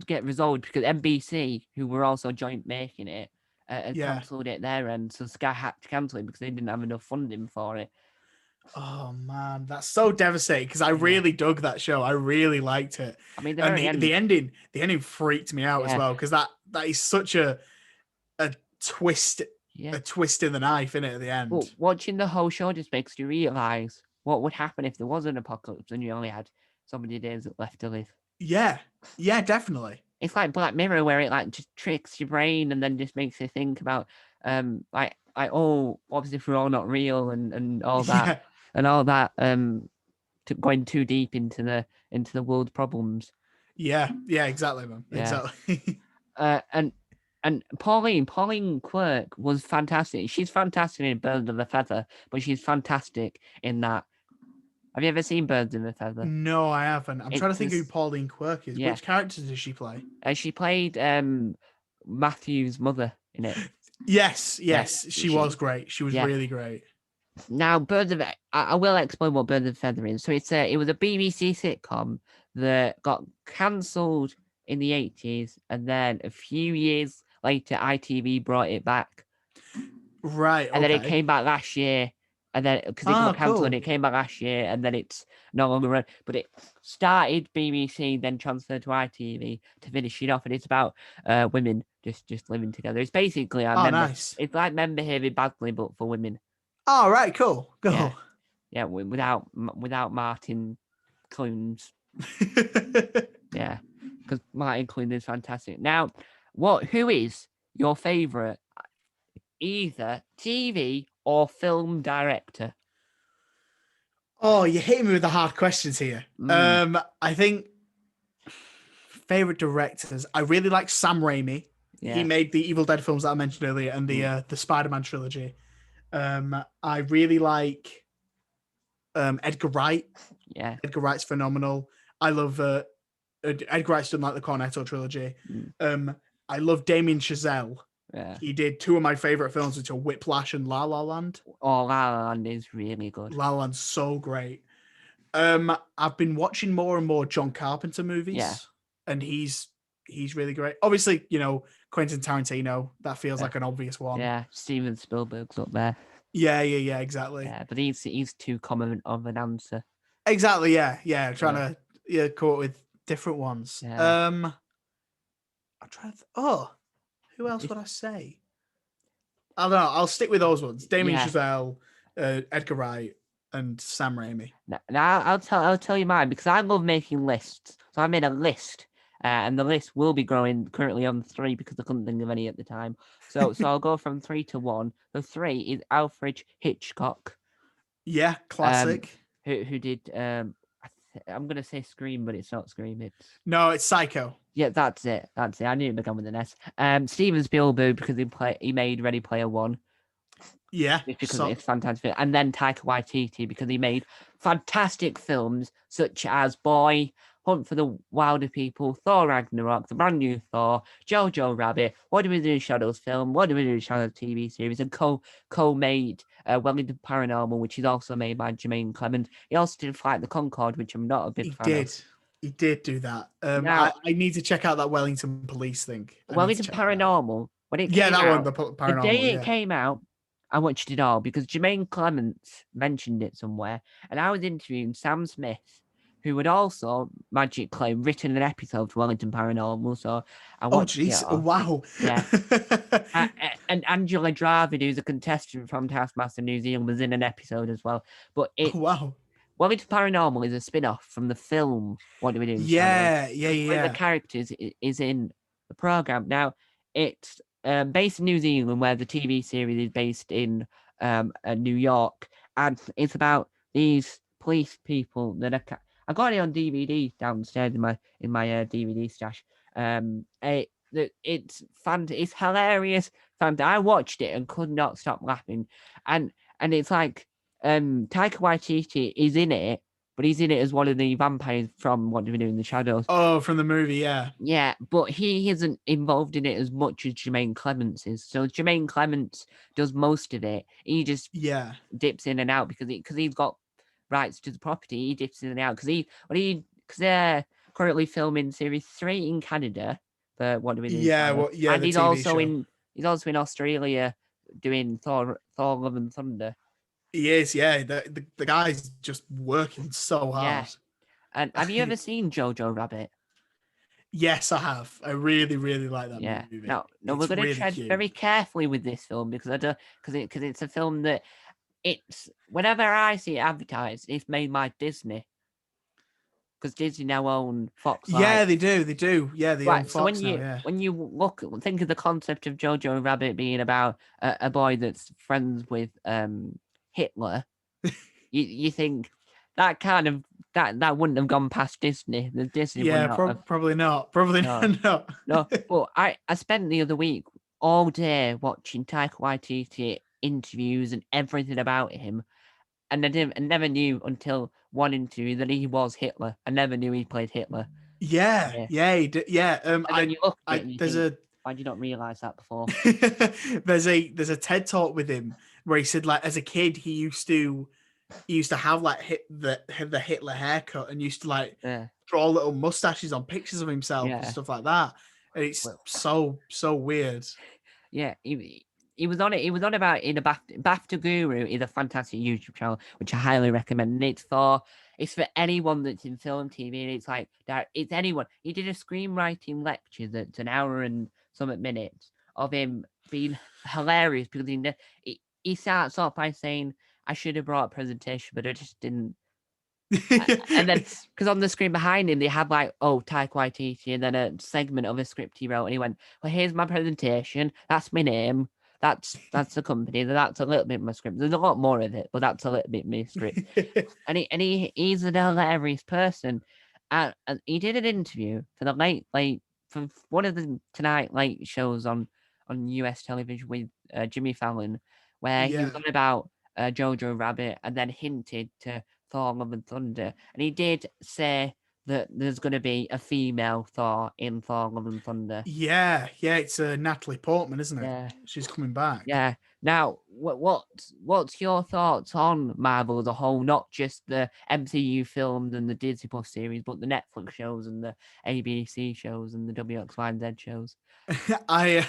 get resolved because NBC, who were also joint making it, cancelled it their end. So Sky had to cancel it because they didn't have enough funding for it. Oh man, that's so devastating because I really dug that show. I really liked it. I mean, the ending freaked me out as well because that is such a twist, a twist in the knife, isn't it, at the end? Well, watching the whole show just makes you realize what would happen if there was an apocalypse and you only had so many days left to live. Yeah, definitely. It's like Black Mirror, where it like just tricks your brain and then just makes you think about like what if we're all not real and all that and all that going too deep into the world problems. Yeah, exactly, man. Yeah. Exactly. And Pauline Quirk was fantastic. She's fantastic in Birds of a Feather, but she's fantastic in that. Have you ever seen Birds of a Feather? No, I haven't. I'm trying to think who Pauline Quirk is. Yeah. Which characters does she play? She played Matthew's mother in it. Yes. She was great. She was really great. Now, I will explain what Birds of a Feather is. So it was a BBC sitcom that got cancelled in the 80s, and then a few years later, ITV brought it back. Right. And then it came back last year. And then because it got cancelled, and it came back last year, and then it's no longer run. But it started BBC, then transferred to ITV to finish it off, and it's about women just living together. It's basically nice. It's like Men Behaving Badly, but for women. Oh, right, cool. Yeah, without Martin Clunes. Yeah, because Martin Clunes is fantastic. Now, who is your favourite either TV or film director? Oh, you're hitting me with the hard questions here. I think favorite directors. I really like Sam Raimi. Yeah. He made the Evil Dead films that I mentioned earlier and the Spider-Man trilogy. I really like Edgar Wright. Yeah, Edgar Wright's phenomenal. I love Edgar Wright's done like the Cornetto trilogy. I love Damien Chazelle. Yeah. He did two of my favorite films, which are Whiplash and La La Land. Oh, La La Land is really good. La La Land's so great. I've been watching more and more John Carpenter Yeah. movies, and he's really great. Obviously, Quentin Tarantino. That feels Yeah. like an obvious one. Yeah, Steven Spielberg's up there. Yeah, exactly. Yeah, but he's too common of an answer. Exactly, yeah. Trying to come up with different ones. Yeah. I'm trying to. Who else would I say? I don't know. I'll stick with those ones: Damien Yeah. Chazelle, Edgar Wright, and Sam Raimi. Now I'll tell you mine because I love making lists. So I made a list, and the list will be growing currently on 3 because I couldn't think of any at the time. So I'll go from 3 to 1. The 3 is Alfred Hitchcock. Yeah, classic. Who did I'm gonna say Scream, but it's not Scream. It's No, it's Psycho. yeah, that's it. I knew it began with an S. Steven Spielberg because he made Ready Player One. Yeah, Because it's fantastic. And then Taika Waititi because he made fantastic films such as Boy, Hunt for the Wilder People, Thor Ragnarok, the brand new Thor, Jojo Rabbit, What Do We Do in Shadows film, What Do We Do in Shadows TV series, and co-made Wellington Paranormal, which is also made by Jermaine Clement. He also did Flight the Concorde, which I'm not a big fan of. He did do that. Now, I need to check out that Wellington Police thing. Wellington Paranormal, when it yeah, came that out, one, the the paranormal. day it came out, I watched it all because Jermaine Clements mentioned it somewhere, and I was interviewing Sam Smith, who had also magically written an episode for Wellington Paranormal. So I watched it all. Wow. Yeah. And Angela Dravid, who's a contestant from Taskmaster New Zealand, was in an episode as well. But wow. Wellington Paranormal is a spin-off from the film What Do We Do in Shadows? Yeah. One of the characters is in the program. Now, it's based in New Zealand, where the TV series is based in New York, and it's about these police people that are. I got it on DVD downstairs in my DVD stash. It's fun. It's hilarious. I watched it and could not stop laughing, and it's like Taika Waititi is in it, but he's in it as one of the vampires from What Do We Do in the Shadows. Oh, from the movie, yeah. Yeah, but he isn't involved in it as much as Jermaine Clements is. So Jermaine Clements does most of it. He just dips in and out because he's got rights to the property. He dips in and out because they're currently filming series 3 in Canada for What Do We Do? And he's also in Australia doing Thor Love and Thunder. He is, yeah. The guy's just working so hard. Yeah. And have you ever seen Jojo Rabbit? Yes, I have. I really, really like that movie. No, we're going to tread very carefully with this film because it's a film that whenever I see it advertised, it's made by Disney. Because Disney now own Fox. Yeah, they do. Yeah, they own Fox so when you think of the concept of Jojo Rabbit being about a boy that's friends with Hitler, you think that kind of that wouldn't have gone past Disney. The Disney probably not. Probably not. No, but I spent the other week all day watching Taika Waititi interviews and everything about him, and I never knew until one interview that he was Hitler. I never knew he played Hitler. Yeah, he did. Yeah. You look at it why did you not realize that before? there's a TED talk with him where he said, like, as a kid he used to have like the Hitler haircut and used to like draw little mustaches on pictures of himself and stuff like that. And it's so weird. Yeah, he was on it. He was on about in a BAFTA Guru is a fantastic YouTube channel which I highly recommend. And it's for anyone that's in film, TV, and it's like that. It's anyone. He did a screenwriting lecture that's an hour and some minutes of him being hilarious because he starts off by saying, I should have brought a presentation, but I just didn't. And then, because on the screen behind him, they had like, Taika Waititi, and then a segment of a script he wrote, and he went, well, here's my presentation. That's my name. That's the company. That's a little bit of my script. There's a lot more of it, but that's a little bit of my script. and he's a hilarious person. And he did an interview for the for one of the Tonight Late shows on US television with Jimmy Fallon, where he was on about Jojo Rabbit and then hinted to Thor Love and Thunder. And he did say that there's going to be a female Thor in Thor: Love and Thunder. Yeah, it's Natalie Portman, isn't it? Yeah. She's coming back. Yeah. Now, what's your thoughts on Marvel as a whole? Not just the MCU films and the Disney Plus series, but the Netflix shows and the ABC shows and the WXYZ shows. I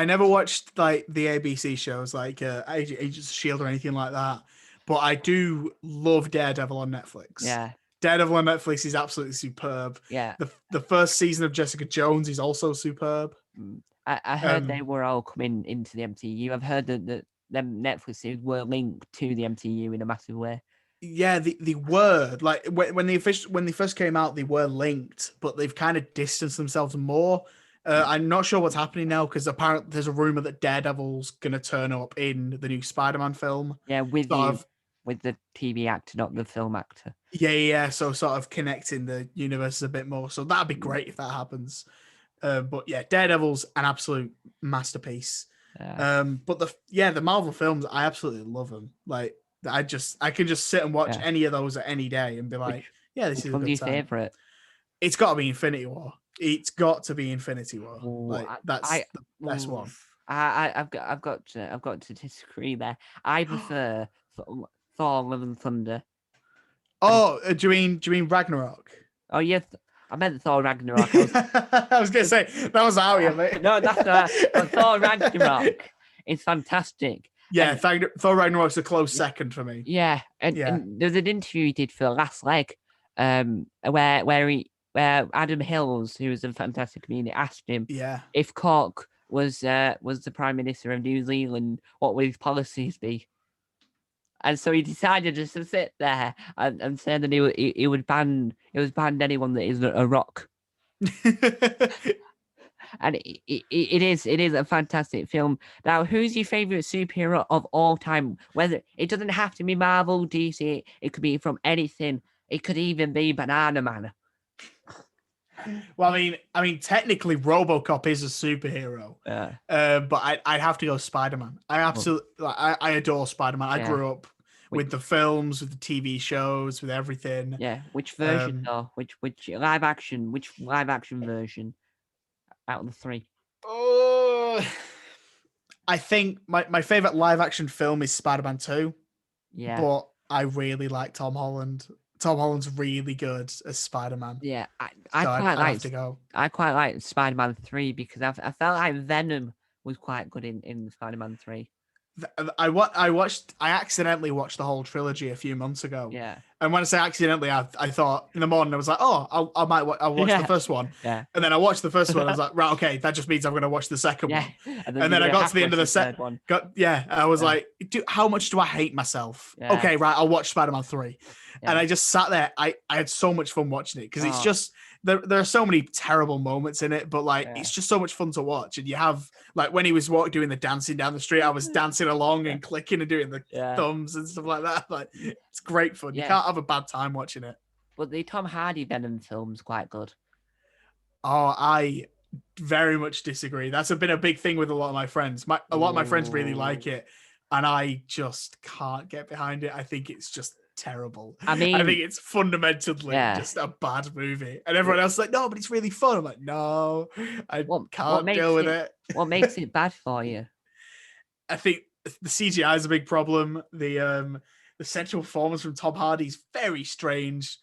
never watched like the ABC shows like Agents of Shield or anything like that, but I do love Daredevil on Netflix. Yeah. Daredevil on Netflix is absolutely superb. Yeah. The first season of Jessica Jones is also superb. I heard they were all coming into the MCU. I've heard that them Netflix series were linked to the MCU in a massive way. Yeah, the word like when they first came out, they were linked, but they've kind of distanced themselves more. I'm not sure what's happening now because apparently there's a rumor that Daredevil's gonna turn up in the new Spider-Man film. Yeah, with the TV actor, not the film actor. Yeah. So sort of connecting the universes a bit more. So that'd be great if that happens. But yeah, Daredevil's an absolute masterpiece. Yeah. But the Marvel films, I absolutely love them. Like I can just sit and watch any of those at any day and be like, this is a good time. Favorite? It's got to be Infinity War. It's got to be Infinity War. Like that's the best one. I've got to disagree there. I prefer Thor: Love and Thunder. Oh, do you mean Ragnarok? Oh yes, I meant Thor Ragnarok. I was gonna say that was out here, mate. No, that's not. Thor Ragnarok is fantastic. Yeah, Thor Ragnarok's a close second for me. Yeah, and there's an interview he did for Last Leg, where Adam Hills, who was a fantastic comedian, asked him if Cork was the Prime Minister of New Zealand, what would his policies be? And so he decided just to sit there and say that he would ban anyone that isn't a rock. And it is a fantastic film. Now, who's your favorite superhero of all time? Whether it doesn't have to be Marvel, DC, it could be from anything. It could even be Banana Man. Well, I mean, technically, RoboCop is a superhero. Yeah. But I'd have to go Spider-Man. I absolutely, I adore Spider-Man. I grew up with the films, with the TV shows, with everything. Yeah. Which version though? Which live action? Which live action version out of the three? Oh, I think my favorite live action film is Spider-Man 2. Yeah. But I really like Tom Holland. Tom Holland's really good as Spider-Man. Yeah, I quite like Spider-Man 3 because I felt like Venom was quite good in Spider-Man 3. I accidentally watched the whole trilogy a few months ago. Yeah. And when I say accidentally, I thought in the morning I was like, oh, I'll watch the first one. Yeah. And then I watched the first one. I was like, right, okay, that just means I'm going to watch the second one. And then I got to the end of the second one. I was like, how much do I hate myself? Yeah. Okay, right, I'll watch Spider-Man 3. Yeah. And I just sat there. I had so much fun watching it because it's just there are so many terrible moments in it, but it's just so much fun to watch. And you have like when he was doing the dancing down the street, I was dancing along and clicking and doing the thumbs and stuff like that. Like it's great fun. You can't have a bad time watching it. But the Tom Hardy Venom film's quite good. Oh, I very much disagree. That's been a big thing with a lot of my friends. A lot of my friends really like it, and I just can't get behind it. I think it's just terrible. I think it's fundamentally just a bad movie. And everyone else is like, no, but it's really fun. I'm like, no, I can't deal with it. What makes it bad for you? I think the CGI is a big problem. The central performance from Tom Hardy is very strange.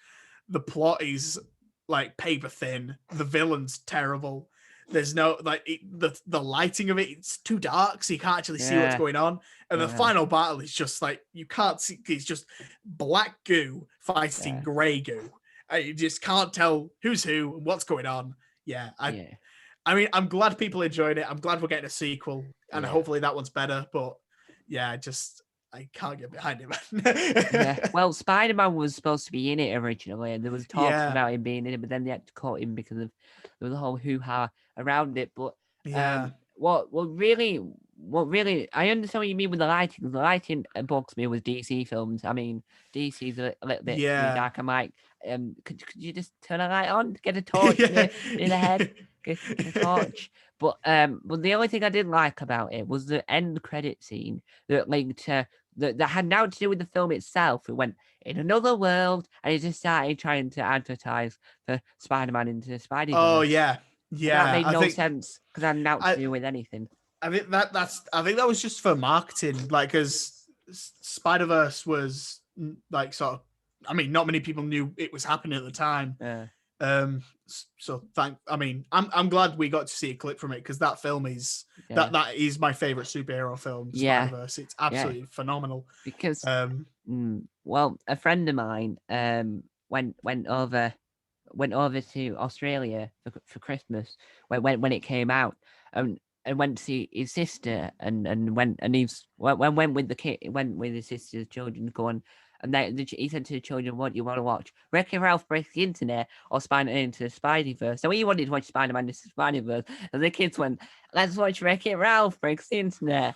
The plot is like paper thin. The villain's terrible. There's no the lighting of it's too dark, so you can't actually see what's going on. And the final battle is just like you can't see. It's just black goo fighting grey goo. You just can't tell who's who and what's going on. I mean, I'm glad people enjoyed it. I'm glad we're getting a sequel, and hopefully that one's better. But I can't get behind it. Well, Spider-Man was supposed to be in it originally, and there was talks about him being in it, but then they had to cut him because there was a whole hoo-ha around it. But what really, I understand what you mean with the lighting. The lighting bugs me with DC films. I mean, DC's a little bit dark. I'm like, could you just turn a light on, get a torch in the head, get a torch? But the only thing I didn't like about it was the end credit scene that linked to that had nothing to do with the film itself. It went in another world, and he just started trying to advertise for Spider-Man into the Oh Spideyverse. yeah, And that yeah. made no sense because it had nothing to I do with anything. I think I think that was just for marketing, like because Spider Verse was like sort of. I mean, not many people knew it was happening at the time. Yeah. So I'm glad we got to see a clip from it because that film is Yeah. that is my favorite superhero film, Yeah. Spider Verse. It's absolutely phenomenal. Because Well, a friend of mine went over to Australia for Christmas when it came out, and went to see his sister and went with the kid, went with his sister's children going. And he said to the children, "What do you want to watch? Wreck-It Ralph Breaks the Internet or Spider into the Spideyverse?" So he wanted to watch Spider-Man into the Spideyverse, and the kids went, "Let's watch Wreck-It Ralph Breaks the Internet."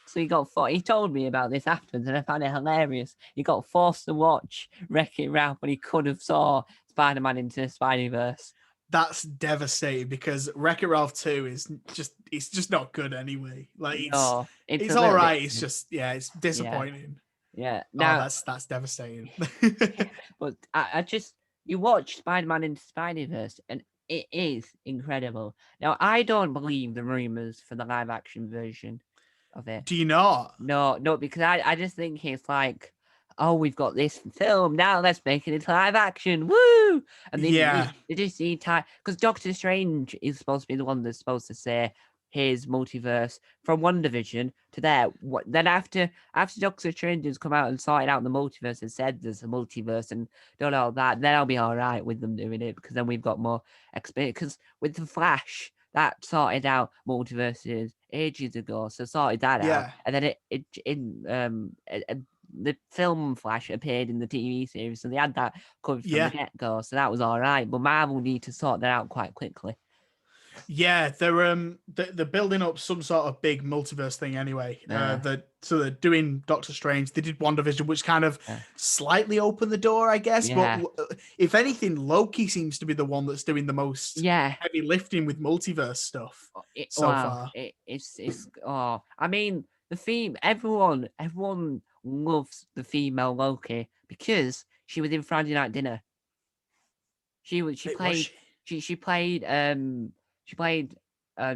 So he told me about this afterwards, and I found it hilarious. He got forced to watch Wreck-It Ralph when he could have saw Spider-Man into the Spideyverse. That's devastating because Wreck-It Ralph 2 is just not good anyway. Like it's all right. It's just it's disappointing. Yeah. Now that's devastating. But I just you watch Spider-Man into Spideyverse and it is incredible. Now I don't believe the rumors for the live action version of it. Do you not? No, because I just think it's like, oh, we've got this film now. Let's make it into live action. Woo! And then they just need time because Doctor Strange is supposed to be the one that's supposed to say his multiverse from WandaVision to there. Then after Doctor Strange has come out and sorted out the multiverse and said there's a multiverse and done all that, then I'll be all right with them doing it because then we've got more experience. Because with the Flash, that sorted out multiverses ages ago, so sorted that out, and then the film Flash appeared in the TV series, so they had that covered from the get-go, so that was all right. But Marvel need to sort that out quite quickly. Yeah, they're building up some sort of big multiverse thing anyway. So they're doing Doctor Strange. They did WandaVision, which kind of slightly opened the door, I guess. Yeah. But if anything, Loki seems to be the one that's doing the most heavy lifting with multiverse stuff far. I mean, everyone loves the female Loki because she was in Friday Night Dinner. She played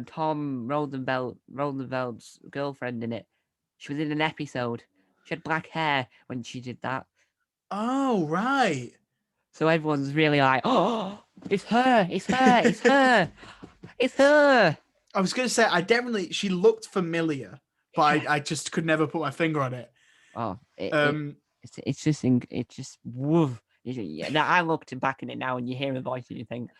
Tom Rosenfeld's girlfriend in it. She was in an episode. She had black hair when she did that. Oh, right. So everyone's really like, oh, it's her. It's her. I was going to say, she looked familiar, but I just could never put my finger on it. Oh, it's just woof. Now I looked back at it now and you hear a voice and you think,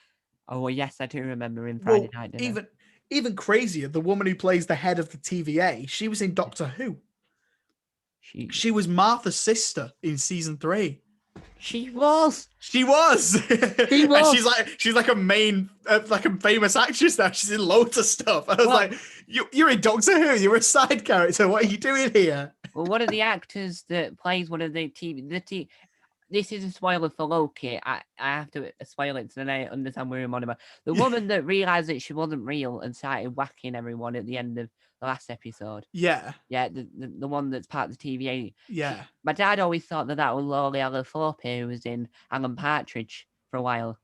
oh, well, yes, I do remember in Friday Night Dinner. Even crazier, the woman who plays the head of the TVA, she was in Doctor Who. She was Martha's sister in season 3. She was. He was. And she's like a main, like a famous actress now. She's in loads of stuff. I was like, you're in Doctor Who. You're a side character. What are you doing here? Well, one of the actors that plays one of the TV. This is a spoiler for Loki. I have to spoil it so then I understand where I'm on about. The woman that realized that she wasn't real and started whacking everyone at the end of the last episode. Yeah. Yeah, the one that's part of the TVA. Yeah. My dad always thought that was Lola Thorpe, who was in Alan Partridge for a while.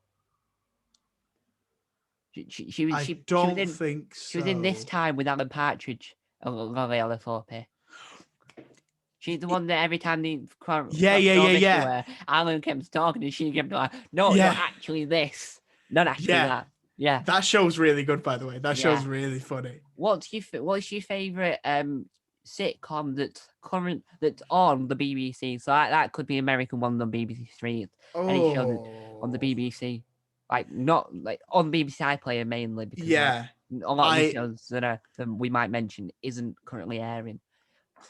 She was. I don't think so. She was in This Time with Alan Partridge, Lola Thorpe. She's the one that every time they yeah. Alan kept talking and she kept like, no, not actually this. Not actually that. Yeah. That show's really good, by the way. That show's really funny. What's your favorite sitcom that's on the BBC? So that could be American one on BBC Three. Any show on the BBC. Like not like on BBC iPlayer mainly because a lot of the shows that we might mention isn't currently airing.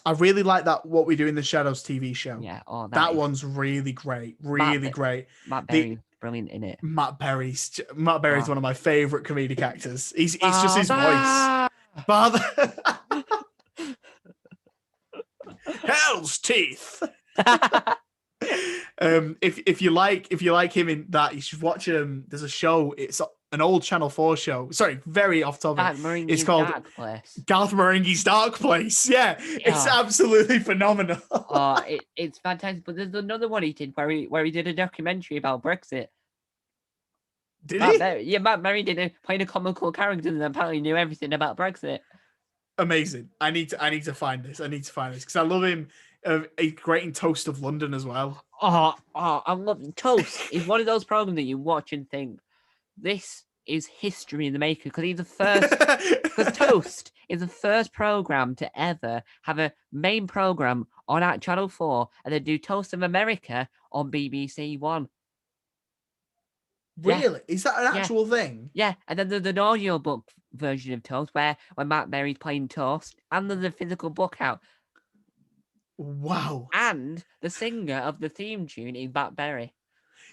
I really like that What We Do in the Shadows TV show. Yeah, that one's really great. Really great. Matt Berry's brilliant in it. Matt Berry's one of my favorite comedic actors. It's just his voice. Father. Hell's Teeth. If you like him in that, you should watch there's a show. It's an old Channel 4 show. Sorry, very off topic. Dark It's Marini's called Dark Place. Garth Marenghi's Dark Place. Yeah, it's Yeah. absolutely phenomenal. It's fantastic. But there's another one he did where he did a documentary about Brexit. Did he? Matt Berry played a comical character and apparently knew everything about Brexit. Amazing. I need to find this. I need to find this because I love him. He's great in Toast of London as well. I love Toast. Is one of those programs that you watch and think this is history in the making because he's the first. Because Toast is the first program to ever have a main program on at Channel 4 and then do Toast of America on BBC One. Really? Is that an Yeah. actual thing? Yeah, and then there's an audiobook version of Toast where Matt Berry's playing Toast, and there's a physical book out. Wow. And the singer of the theme tune is Matt Berry.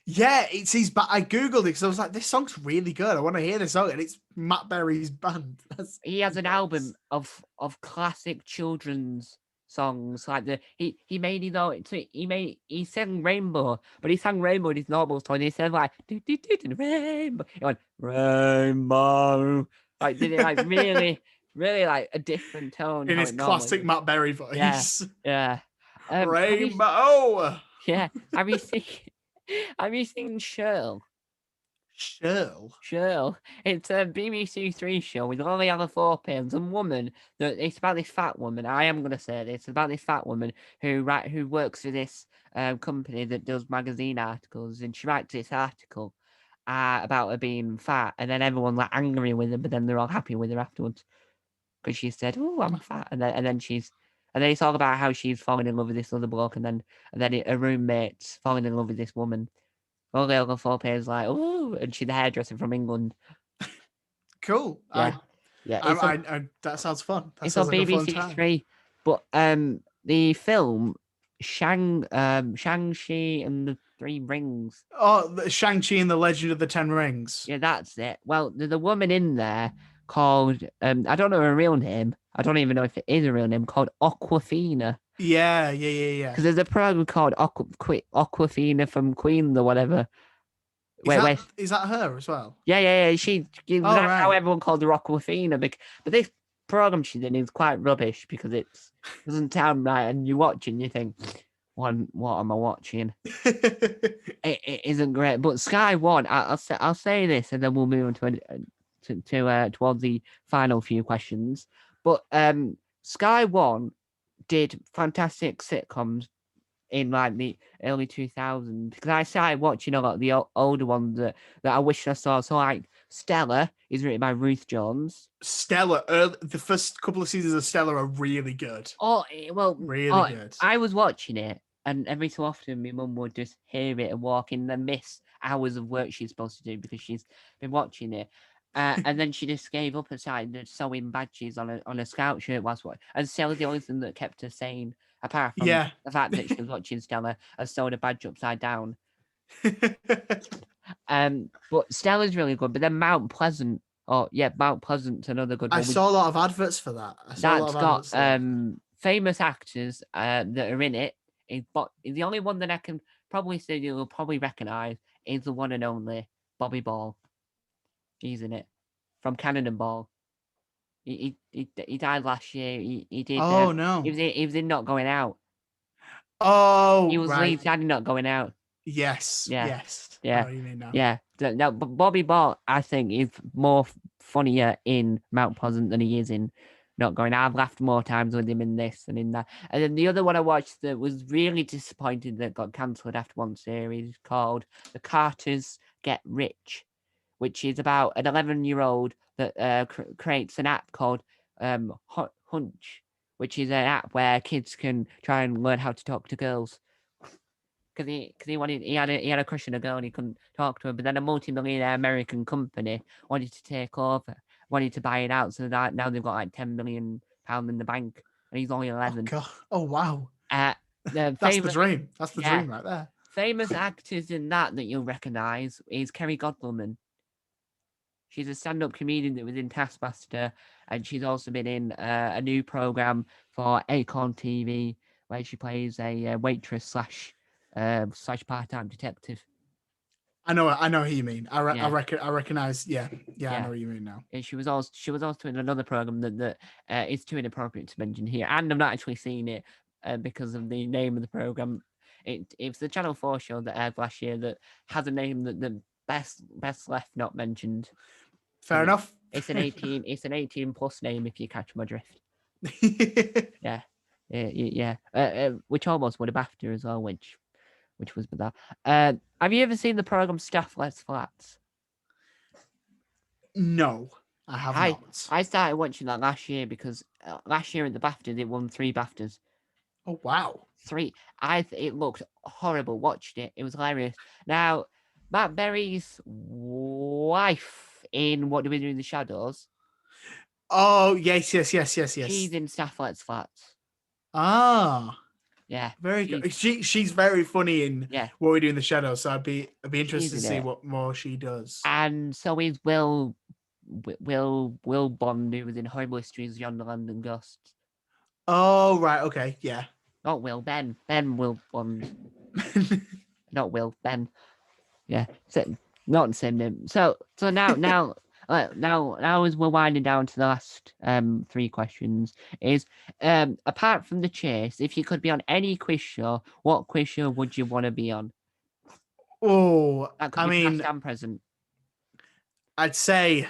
Yeah, it's his. I googled it because I was like, "This song's really good. I want to hear this song." And it's Matt Berry's band. He has an album of classic children's songs like he made his own. He sang Rainbow, but he sang Rainbow in his normal tone. He said like Rainbow. He went Rainbow. Like did it like really like a different tone in his classic Matt Berry voice. Yeah. Rainbow. Yeah. Have you seen Shirl? Shirl. It's a BBC Three show with all the other four pins and woman. It's about this fat woman. I am gonna say this. It's about this fat woman who works for this company that does magazine articles, and she writes this article about her being fat, and then everyone's like angry with her, but then they're all happy with her afterwards because she said, "Oh, I'm fat," and then it's all about how she's falling in love with this other bloke, and then her roommate's falling in love with this woman. All the other four players like, oh, and she's the hairdresser from England. Cool. Yeah. That sounds fun. That It's on sounds like BBC Three. But the film Shang-Chi and the Three Rings. Oh, Shang-Chi and the Legend of the Ten Rings. Yeah, that's it. Well, there's a woman in there called I don't know her real name. I don't even know if it is a real name, called Aquafina. Yeah. Because there's a program called Aquafina from Queen or whatever. Is that her as well? Yeah. That's right. how everyone called her Aquafina. But this program she's in is quite rubbish because it doesn't sound right, and you watch it and you think, what am I watching? it isn't great. But Sky One, I'll say this, and then we'll move on towards the final few questions. But Sky One did fantastic sitcoms in like the early 2000s because I started watching a lot of the older ones that I wish I saw. So like Stella is written by Ruth Jones. Stella, the first couple of seasons of Stella are really good. Really good. I was watching it, and every so often my mum would just hear it and walk in and miss hours of work she's supposed to do because she's been watching it. And then she just gave up and started sewing badges on a scout shirt and Stella's the only thing that kept her sane, apart from the fact that she was watching Stella and sewed a badge upside down. But Stella's really good. But then Mount Pleasant's another good one. I saw a lot of adverts for that. That's got famous actors that are in it. But the only one that I can probably say you'll probably recognise is the one and only Bobby Ball. He's in it from Cannonball. He died last year. He did. Oh no! He was in Not Going Out. Oh, he was lead dad in Not Going Out. Yes. Yeah. Yes. Yeah. Oh, you mean now? Yeah. No, but Bobby Ball, I think, is more funnier in Mount Pleasant than he is in Not Going Out. I've laughed more times with him in this and in that. And then the other one I watched that was really disappointing that got cancelled after one series called The Carters Get Rich, which is about an 11-year-old that creates an app called Hunch, which is an app where kids can try and learn how to talk to girls. Because he had a crush on a girl and he couldn't talk to her, but then a multi-millionaire American company wanted to take over, wanted to buy it out, so that now they've got like £10 million in the bank, and he's only 11. Oh, God. Oh wow! That's the dream. That's the dream right there. Famous actors in that you'll recognise is Kerry Godliman. She's a stand-up comedian that was in Taskmaster, and she's also been in a new program for Acorn TV where she plays a waitress slash part-time detective. I know who you mean. Yeah. I recognize. Yeah, I know Yeah. what you mean now. And she was also in another program that is too inappropriate to mention here, and I've not actually seen it because of the name of the program. It's the Channel 4 show that aired last year that has a name that the best left not mentioned. Fair enough. It's an 18 plus name if you catch my drift. Yeah, yeah. Which almost won a BAFTA as well, which was bizarre. Have you ever seen the program Staff Lets Flats? No, I have I not. I started watching that last year because last year at the BAFTAs it won 3 BAFTAs. Oh wow. It looked horrible. Watched it. It was hilarious. Now, Matt Berry's wife in What Do We Do in the Shadows? Oh yes. She's in Staff Lets Flats. Ah, Yeah, very good. She's very funny in yeah, What We Do in the Shadows. So I'd be she's interested to in see it. what more she does. And so is Will Bond, who was in Horrible Histories Beyond the London Ghosts. Oh right. Okay. Yeah. Not Will, Ben Will Bond. Not Will, Ben. Yeah, so, not the same name. So now as we're winding down to the last 3 questions, is apart from the chase, if you could be on any quiz show, what quiz show would you want to be on? Oh, That could I be mean, past and present. I'd say.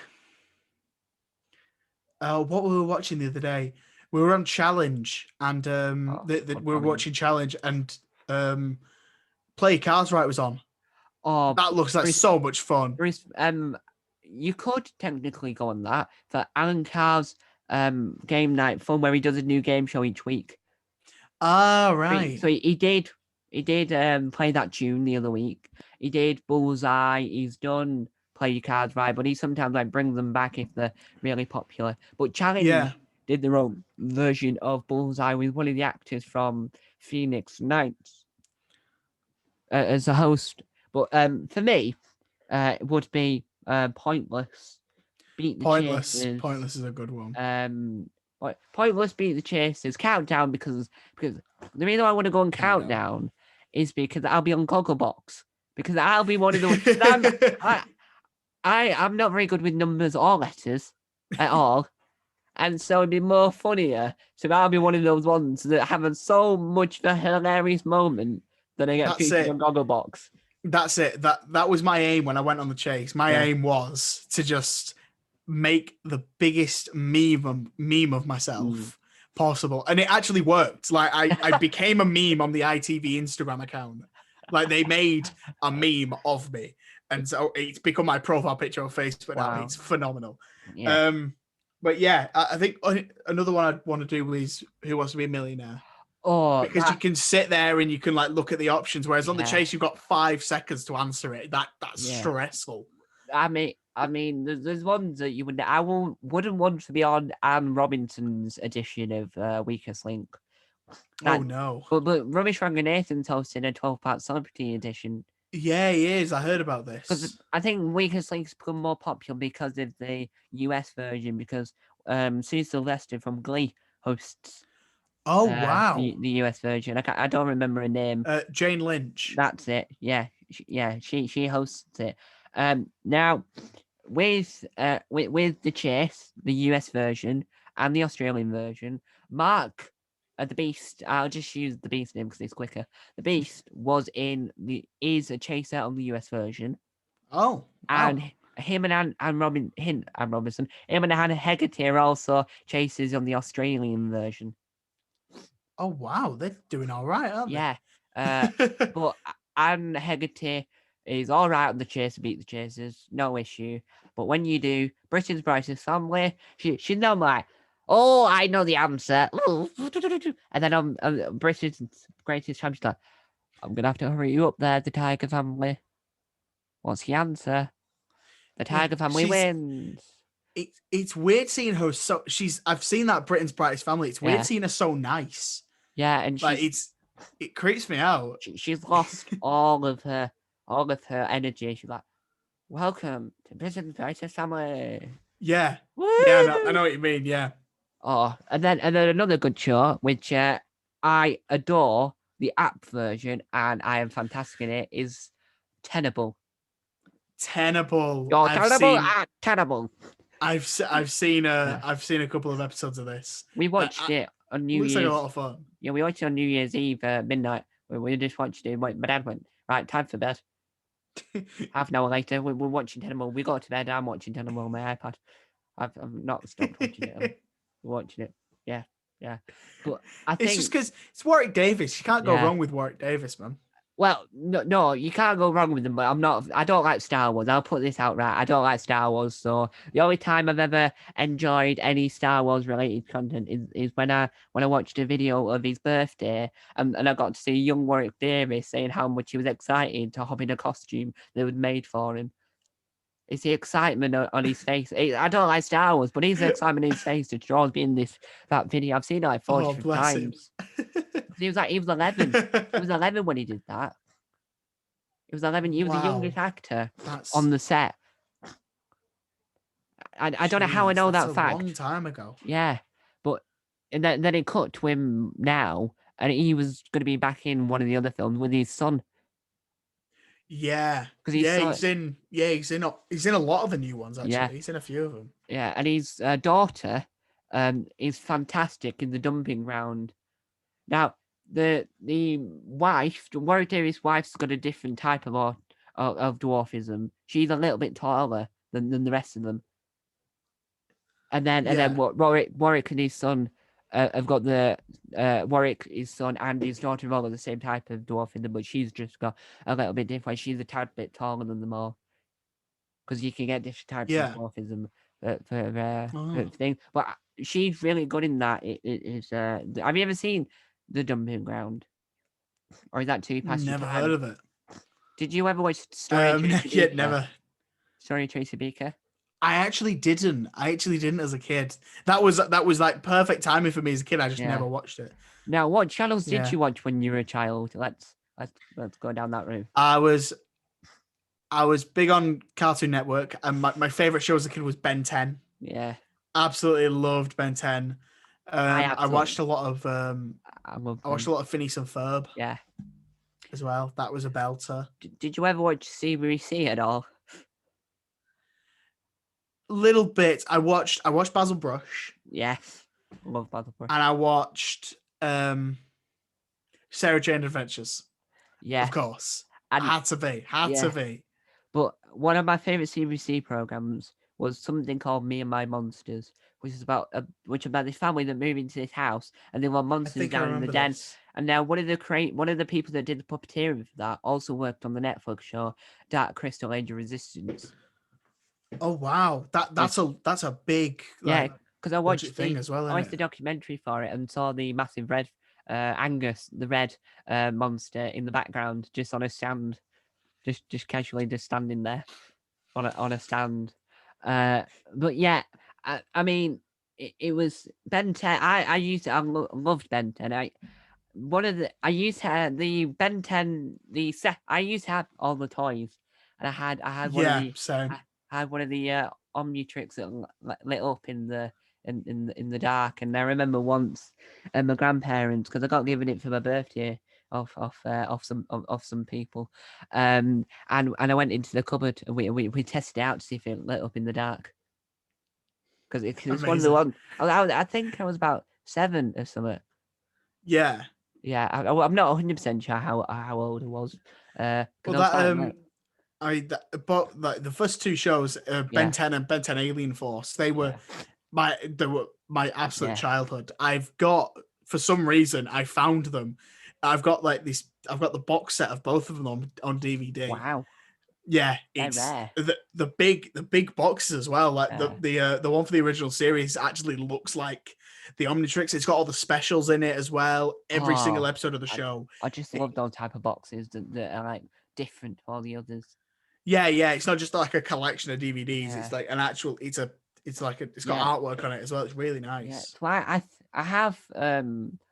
What we were watching the other day, we were on Challenge, and Good we were on you. watching Challenge, and Play Cards Right was on. Oh, That looks like so much fun. Bruce, you could technically go on that for Alan Carr's game night fun, where he does a new game show each week. Ah, right. So he did play that tune the other week. He did Bullseye. He's done Play Your Cards Right, but he sometimes like brings them back if they're really popular. But Challenge Yeah. did their own version of Bullseye with one of the actors from Phoenix Nights as a host. But for me, it would be Pointless. Beat the Chasers. Pointless is a good one. Pointless, Beat the Chasers. Countdown because the reason I want to go on Countdown is because I'll be on Gogglebox. Because I'll be one of the I'm not very good with numbers or letters at all. And so it'd be more funnier. So I'll be one of those ones that have so much of a hilarious moment that I get featured on Gogglebox. That's it. That was my aim when I went on the chase. My aim was to just make the biggest meme of myself possible, and it actually worked. Like I became a meme on the ITV Instagram account. Like they made a meme of me, and so it's become my profile picture on Facebook now. It's phenomenal. Yeah. But yeah, I think another one I'd want to do is Who Wants to Be a Millionaire. Oh, because you can sit there and you can like look at the options, whereas on the chase you've got 5 seconds to answer it. That's stressful. I mean, there's ones that you wouldn't want to be on Anne Robinson's edition of Weakest Link. Oh no! But Rubbish Wrangler Nathan's hosting a 12-part celebrity edition. Yeah, he is. I heard about this. Because I think Weakest Link's become more popular because of the US version. Because Sue Sylvester from Glee hosts. Oh wow! The US version. I don't remember her name. Jane Lynch. That's it. Yeah, she hosts it. Now with the chase, the US version and the Australian version, Mark the Beast. I'll just use the Beast name because it's quicker. The Beast is a chaser on the US version. Oh, wow. And him and Anne Robinson, him and Anne Hegarty are also chasers on the Australian version. Oh wow, they're doing all right, aren't they? Yeah, but Anne Hegarty is all right on the chase to beat the chasers, no issue. But when you do Britain's Brightest Family, she's not like, oh, I know the answer. And then on Britain's Greatest Champion, she's like, I'm gonna have to hurry you up there, the Tiger Family. What's the answer? The Tiger Family wins. It's weird seeing her I've seen that Britain's Brightest Family. It's weird seeing her so nice. Yeah, and like it creeps me out. She's lost all of her energy. She's like, welcome to Britain's Brightest Family. Yeah. Woo! Yeah, I know what you mean. Yeah. Oh, and then another good show, which I adore the app version, and I am fantastic in it, is Tenable. Tenable. You're I've terrible. seen. Terrible. I've seen Yeah. I've seen a couple of episodes of this. We watched it on New Looks like a Year's. lot of fun. Yeah, we watched it on New Year's Eve midnight. We just watched it. My dad went, right, time for bed. Half an hour later, we're watching Tenable. We got to bed. I'm watching Tenable on my iPad. I've not stopped watching it. We're watching it. Yeah, yeah. But I It's think just because it's Warwick Davis. You can't go Yeah. wrong with Warwick Davis, man. Well, no, you can't go wrong with them. But I don't like Star Wars. I'll put this out right. I don't like Star Wars. So the only time I've ever enjoyed any Star Wars related content is when I watched a video of his birthday and I got to see young Warwick Davis saying how much he was excited to hop in a costume that was made for him. It's the excitement on his face. I don't like Star Wars, but it's the excitement in his face that draws me in that video. I've seen it like 40 Oh, bless him. times. He was 11. He was 11 when he did that. He was 11. He was the Wow. youngest actor That's on the set. I don't know how I know that's that a fact. long time ago. Yeah, but and then it cut to him now, and he was going to be back in one of the other films with his son. Yeah, 'Cause he's yeah, so- he's in a lot of the new ones actually. Yeah. He's in a few of them. Yeah, and his daughter is fantastic in the dumping ground. Now, the wife, Warwick Davis' wife's got a different type of dwarfism. She's a little bit taller than the rest of them. And then Warwick and his son have got the Warwick, his son, and his daughter have all got the same type of dwarfism, but she's just got a little bit different. She's a tad bit taller than them all. Because you can get different types Yeah. of dwarfism for Oh. things. But she's really good in that. Have you ever seen The Dumping Ground? Or is that too past your Never time? heard of it. Did you ever watch Story of Tracy Yet Beaker? never. Story of Tracy Beaker? I actually didn't as a kid. That was like perfect timing for me as a kid. I just Yeah. never watched it. Now, what channels Yeah. did you watch when you were a child? Let's go down that route. I was big on Cartoon Network, and my favorite show as a kid was Ben 10. Yeah, Absolutely loved Ben 10. I watched a lot of I love. I watched a lot of Phineas and Ferb Yeah. as well. That was a belter. Did you ever watch CBC at all? Little bit. I watched Basil Brush, Yes, I love Basil Brush. and I watched Sarah Jane Adventures. Yeah, Of course. and Had to be. But one of my favorite CBC programs was something called Me and My Monsters, which is about this family that moved into this house and there were I monsters think I down in the remember den. this. And now one of the people that did the puppeteering for that also worked on the Netflix show Dark Crystal Age of Resistance. Oh wow, that's a big Yeah, because I watched budget thing as well. I watched the documentary for it and saw the massive red Angus, the red monster in the background, just on a stand, just casually just standing there on a stand. But yeah, I mean, it was Ben 10. I used to loved Ben 10. I used to have the Ben 10 I used to have all the toys, and I had one of the same. I had one of the Omnitrix that lit up in the dark. And I remember once my grandparents, because I got given it for my birthday off some people, and I went into the cupboard and we tested it out to see if it lit up in the dark. Because it's one of the Amazing. ones. I think I was about 7 or something. Yeah. Yeah, I'm not 100% sure how old I was. Well, but like the first two shows, Ben 10 and Ben 10 Alien Force, they were my absolute Yeah. childhood. I've got, for some reason, I found them. I've got the box set of both of them on DVD. Wow. Yeah, They're it's rare. the big boxes as well. Like Yeah. the one for the original series actually looks like the Omnitrix. It's got all the specials in it as well. Every single Oh, episode of the show. I just love those type of boxes that are like different to all the others. Yeah. It's not just like a collection of DVDs. Yeah. It's like an actual. It's got artwork on it as well. It's really nice. Yeah, so I have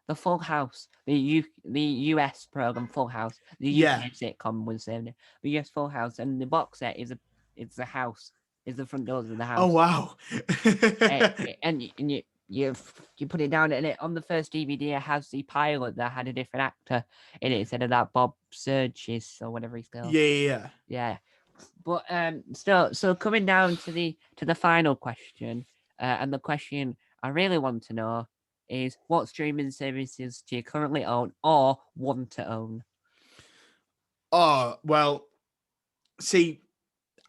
the Full House, the US program Full House, the UK sitcom was saying it, the US Full House, and the box set is the house, is the front doors of the house. Oh wow! and you put it down, and it on the first DVD it has the pilot that had a different actor in it instead of that Bob Surgis or whatever he's called. Yeah. Yeah, But so coming down to the final question, and the question I really want to know is, what streaming services do you currently own or want to own? Oh, well, see,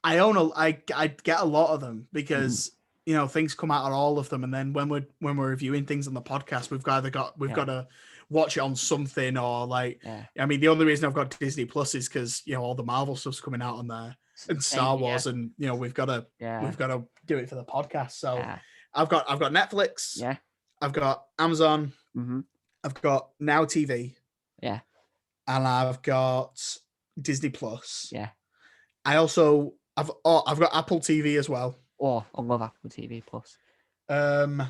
I get a lot of them because things come out on all of them, and then when we're reviewing things on the podcast, we've got to watch it on something, or like, Yeah. I mean, the only reason I've got Disney Plus is because all the Marvel stuff's coming out on there and Star Wars, and we've got to do it for the podcast. So I've got Netflix, Yeah. I've got Amazon, Mm-hmm. I've got Now TV, Yeah. and I've got Disney Plus. Yeah. I've got Apple TV as well. Oh, I love Apple TV Plus. What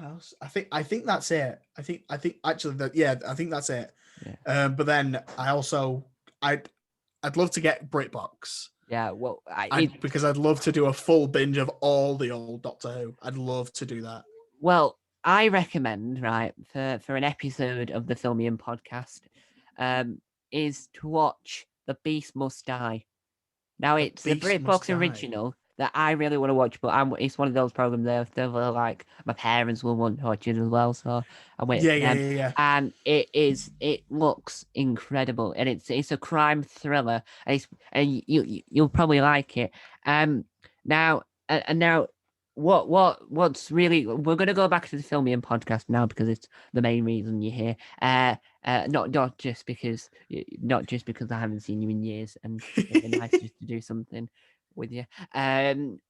else? I think that's it. I think actually I think that's it. Yeah. But then I'd love to get BritBox. Yeah, well, because I'd love to do a full binge of all the old Doctor Who. I'd love to do that. Well, I recommend, right, for an episode of the Filmium podcast, is to watch The Beast Must Die. Now, it's a BritBox original that I really want to watch, but it's one of those programs that like my parents will want to watch it as well. So I wait for them. Yeah. And it looks incredible, and it's a crime thriller, and you'll probably like it. Now what's really, we're going to go back to the Filmium podcast now because it's the main reason you're here. Not just because I haven't seen you in years, and it'd be nice just to do something with you. And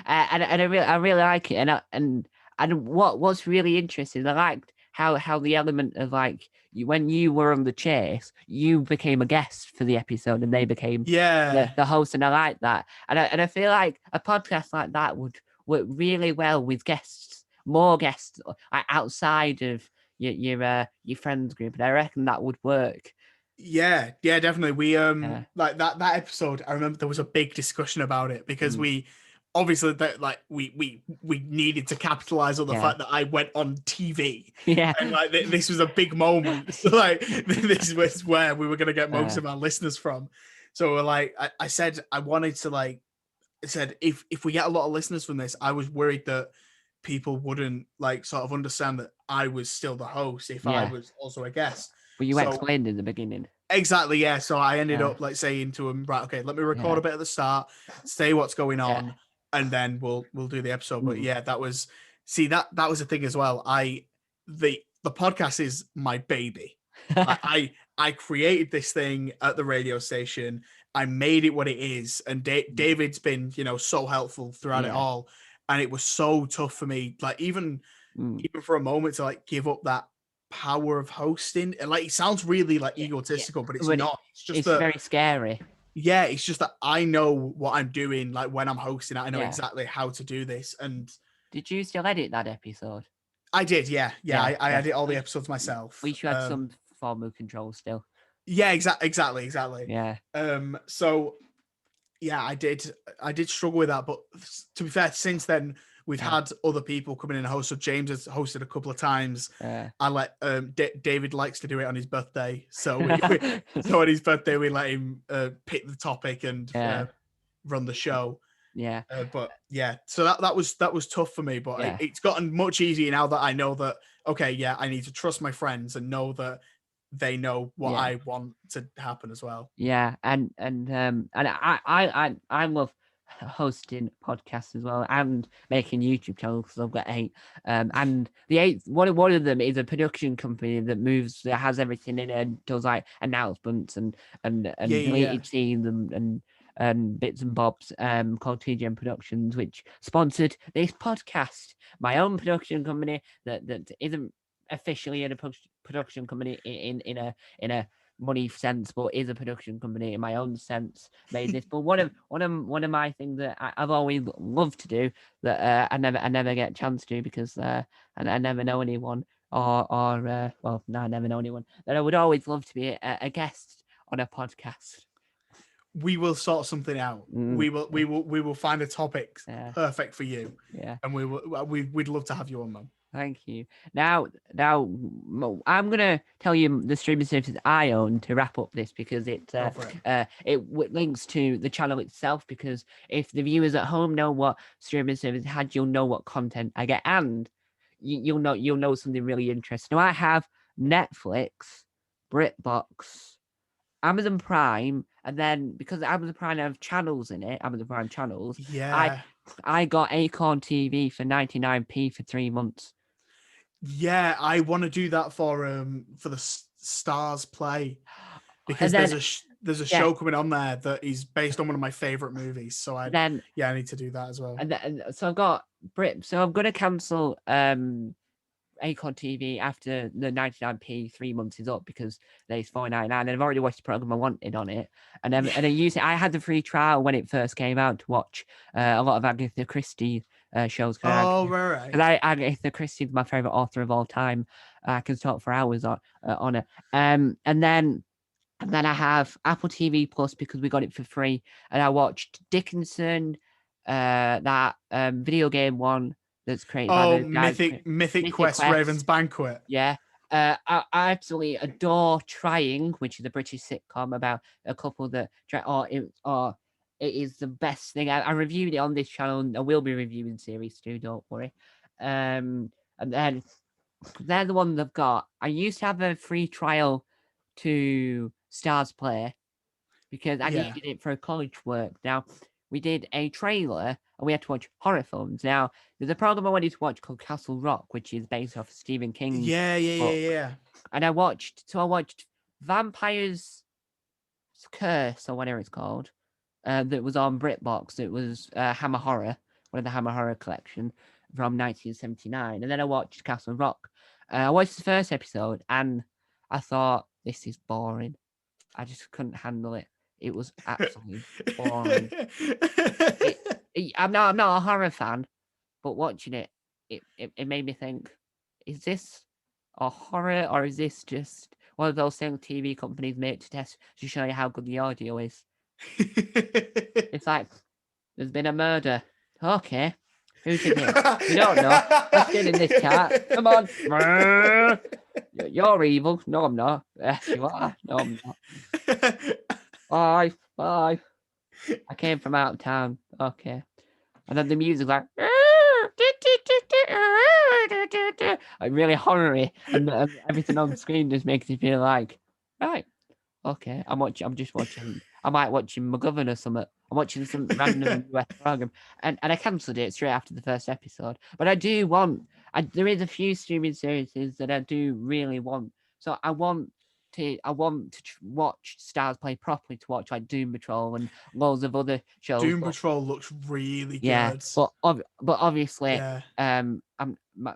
I really like it, and what's really interesting, I liked how the element of like when you were on the chase, you became a guest for the episode, and they became the host, and I like that, and I feel like a podcast like that would work really well with more guests outside of your friends group, and I reckon that would work. Yeah, definitely. We like that episode, I remember there was a big discussion about it because we obviously we needed to capitalize on the fact that I went on TV. Yeah. And like this was a big moment. So like this was where we were gonna get most of our listeners from. So like I said I wanted to like I said if we get a lot of listeners from this, I was worried that people wouldn't like sort of understand that I was still the host if I was also a guest. But you explained in the beginning. Exactly, yeah. So I ended up like saying to him, right, okay, let me record a bit at the start, say what's going on, and then we'll do the episode. But yeah, that was the thing as well. The podcast is my baby. I created this thing at the radio station. I made it what it is, and David's been so helpful throughout it all. And it was so tough for me, like even for a moment, to like give up that power of hosting. And like it sounds really like egotistical, but it's not. It's very scary. Yeah, it's just that I know what I'm doing. Like when I'm hosting, I know exactly how to do this. And did you still edit that episode? I did, yeah. I edit all the episodes myself. We should have some form of control still. Yeah, exactly. Yeah. So yeah, I did struggle with that, but to be fair, since then we've had other people coming in and host. So James has hosted a couple of times. I let David likes to do it on his birthday, so so on his birthday we let him pick the topic and run the show. Yeah. But yeah, so that was tough for me, but it's gotten much easier now that I know that I need to trust my friends and know that they know what I want to happen as well. Yeah, and I love hosting podcasts as well and making YouTube channels because I've got 8. And the 8th one of them is a production company that has everything in it and does like announcements and deleted scenes and bits and bobs called TGM Productions, which sponsored this podcast. My own production company that isn't officially a production company in a money sense, but is a production company in my own sense, made this. But one of my things that I've always loved to do that I never get a chance to because I never know anyone I never know anyone, that I would always love to be a guest on a podcast. we will sort something out. We will find a topic perfect for you, and we'd love to have you on them. Thank you. Now, I'm gonna tell you the streaming services I own to wrap up this, because it links to the channel itself. Because if the viewers at home know what streaming service had, you'll know what content I get, and you'll know something really interesting. Now, I have Netflix, BritBox, Amazon Prime, and then because Amazon Prime have channels in it, Amazon Prime channels. Yeah. I got Acorn TV for 99p for 3 months. Yeah, I want to do that for the Stars Play, because there's a show coming on there that is based on one of my favorite movies. So I need to do that as well. So I've got So I'm gonna cancel Acorn TV after the 99p 3 months is up, because there's $4.99, and I've already watched the program I wanted on it. And I I had the free trial when it first came out to watch a lot of Agatha Christie shows. Right. Because Agatha Christie is my favorite author of all time. I can talk for hours on it. And then I have Apple TV Plus, because we got it for free, and I watched Dickinson, that video game one that's created by the Mythic Quest Raven's Banquet. Yeah. I absolutely adore Trying, which is a British sitcom about a couple that it is the best thing. I reviewed it on this channel, and I will be reviewing series 2, don't worry. And then they're the ones I've got. I used to have a free trial to Stars Play, because I needed it for college work. Now, we did a trailer, and we had to watch horror films. Now, there's a program I wanted to watch called Castle Rock, which is based off Stephen King. Yeah. And I watched Vampire's Curse, or whatever it's called, that was on BritBox. It was Hammer Horror, one of the Hammer Horror collection from 1979. And then I watched Castle Rock. I watched the first episode, and I thought, this is boring. I just couldn't handle it. It was absolutely boring. I'm not a horror fan, but watching it made me think, is this a horror, or is this just one of those things TV companies make to test to show you how good the audio is? It's like, there's been a murder. Okay. Who's in here? We don't know. Let's get in this car. Come on. You're evil. No, I'm not. Yes, you are. No, I'm not. Bye. I came from out of town. Okay. And then the music's like, really horror-y, and everything on the screen just makes you feel like, right, okay, I'm just watching. I might watching McGovern or something. I'm watching some random US program, and I cancelled it straight after the first episode. But I do want. There is a few streaming services that I do really want. So I want to watch Stars Play properly, to watch like Doom Patrol and loads of other shows. Doom Patrol looks really good. Yeah, but obviously,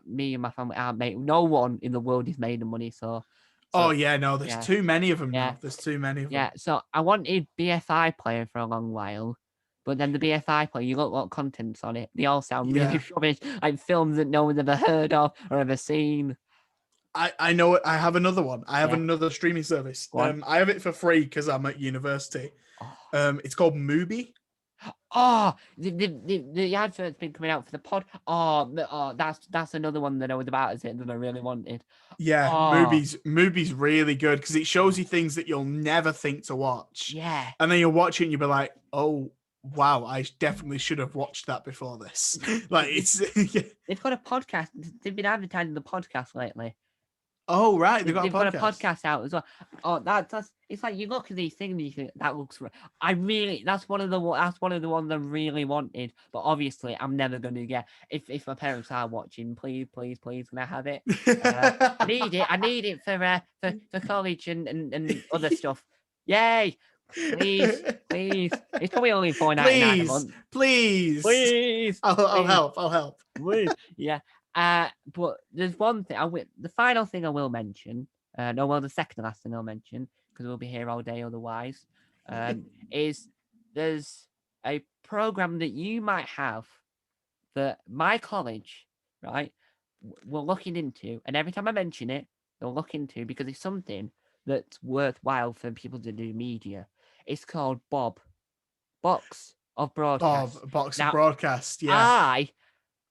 me and my family aren't made. No one in the world is made of money, so. There's too many of them now. There's too many of them. Yeah, so I wanted BFI Player for a long while, but then the BFI Player, you look what content's on it. They all sound really rubbish, like films that no one's ever heard of or ever seen. I know it. I have another one. I have another streaming service. I have it for free because I'm at university. It's called Mubi. Oh, the advert's been coming out for the pod. That's another one that I was about to say that I really wanted. Yeah, Mubi's really good because it shows you things that you'll never think to watch. Yeah. And then you'll watch it and you'll be like, oh, wow, I definitely should have watched that before this. Like, it's... They've got a podcast. They've been advertising the podcast lately. Oh, right. They've got a podcast out as well. Oh, that's it's like you look at these things and you think that looks. That's one of the ones I really wanted, but obviously I'm never going to get. If my parents are watching, please, can I have it? I need it for college and other stuff. Yay! Please. It's probably only $4.99 a month. Please. I'll help. Please. Yeah. But there's one thing. The final thing I will mention. The second to last thing I'll mention, because we'll be here all day otherwise. Is there's a program that you might have that my college, right, we're looking into, and every time I mention it, they'll look into because it's something that's worthwhile for people to do media. It's called Bob. box of broadcast. a box of Now, broadcast. Yeah.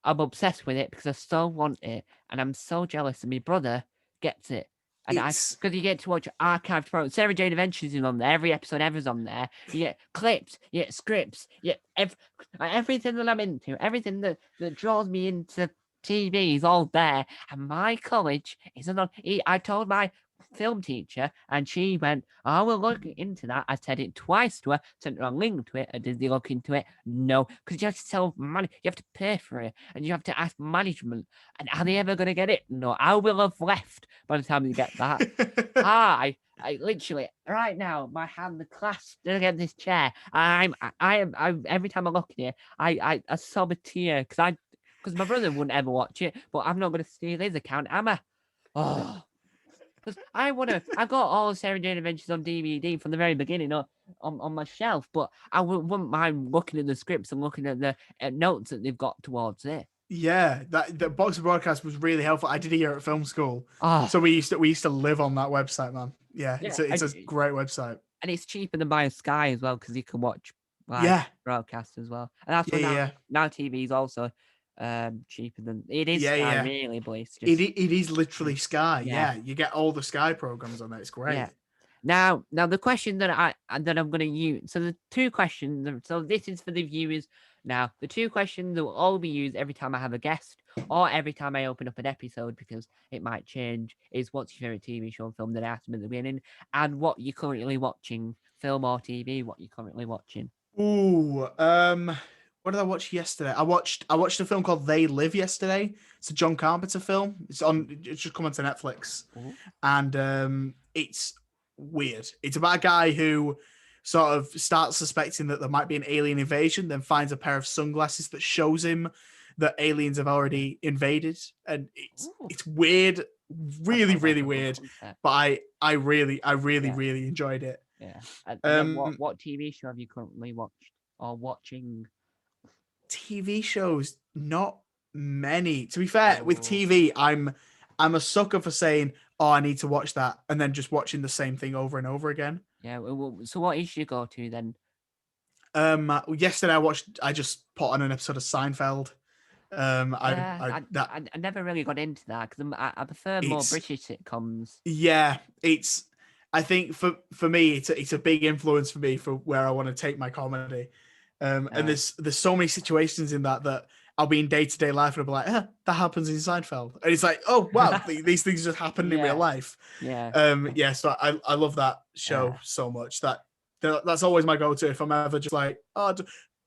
I'm obsessed with it because I so want it, and I'm so jealous. And my brother gets it, and It's because you get to watch archived programs. Sarah Jane Adventures is on there. Every episode ever's on there. You get clips, you get scripts, you get everything that I'm into, everything that draws me into TV is all there. And my college isn't on. I told my film teacher, and she went, "I will look into that." I said it twice to her, sent her a link to it. And did they look into it? No, because you have to tell money, you have to pay for it, and you have to ask management. And are they ever going to get it? No, I will have left by the time you get that. I literally right now, my hand clasped against this chair. I am. Every time I look at it, I sob a tear because my brother wouldn't ever watch it, but I'm not going to steal his account, am I? Oh. Because I got all of Sarah Jane Adventures on DVD from the very beginning on my shelf, but I wouldn't mind looking at the scripts and looking at the notes that they've got towards it. Yeah, that box of broadcast was really helpful. I did a year at film school, Oh, so we used to live on that website, man. Yeah, yeah, it's a great website. and it's cheaper than buying Sky as well because you can watch live Yeah, broadcast as well. And that's yeah, what yeah, now TV is also cheaper than it is yeah, Sky yeah. really, but it's It just it is literally Sky. yeah. Yeah, you get all the Sky programs on there. It's great. Yeah. Now the question that I'm going to use. So the two questions. So this is for the viewers. Now the two questions that will all be used every time I have a guest or every time I open up an episode because it might change. Is what's your favorite TV show and film that I asked them at the beginning, and what you're currently watching, film or TV. What you're currently watching. Ooh, what did I watch yesterday? I watched a film called They Live yesterday. It's a John Carpenter film. It's just come onto Netflix, Ooh. and it's weird. It's about a guy who sort of starts suspecting that there might be an alien invasion, then finds a pair of sunglasses that shows him that aliens have already invaded, and Ooh. it's weird, really, That sounds like really a good weird. concept. But I really, Yeah. really enjoyed it. Yeah. And then Um, what TV show have you currently watched or watching? TV shows, not many. To be fair, with Oh. TV, I'm a sucker for saying, "Oh, I need to watch that," and then just watching the same thing over and over again. Yeah. So what is your go-to then? Yesterday I just put on an episode of Seinfeld. Yeah, I that I never really got into that because I prefer more it's British sitcoms. yeah, it's I think for me it's a big influence for me for where I want to take my comedy. And Yeah, there's so many situations in that I'll be in day-to-day life and I'll be like, that happens in Seinfeld. And it's like, oh wow, these things just happen in real yeah, life. yeah, Yeah, so I love that show yeah. so much. That's always my go-to if I'm ever just like,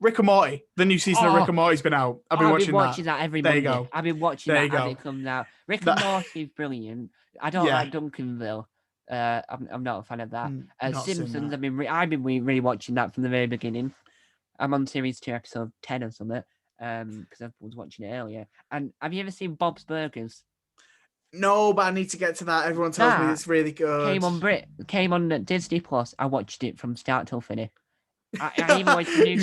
Rick and Morty. The new season of Rick Oh, and Morty's been out. I've been I've been watching watching that. that every There you Monday. go. I've been watching There that you as go. it comes out. Rick and That Morty is brilliant. I don't yeah, like Duncanville. I'm not a fan of that. not seen Simpsons. that. I've been really watching that from the very beginning. I'm on series 2, episode 10 or something. Because I was watching it earlier. And have you ever seen Bob's Burgers? No, but I need to get to that. Everyone tells me That it's really good. came on Disney Plus. I watched it from start till finish. I even watched the new.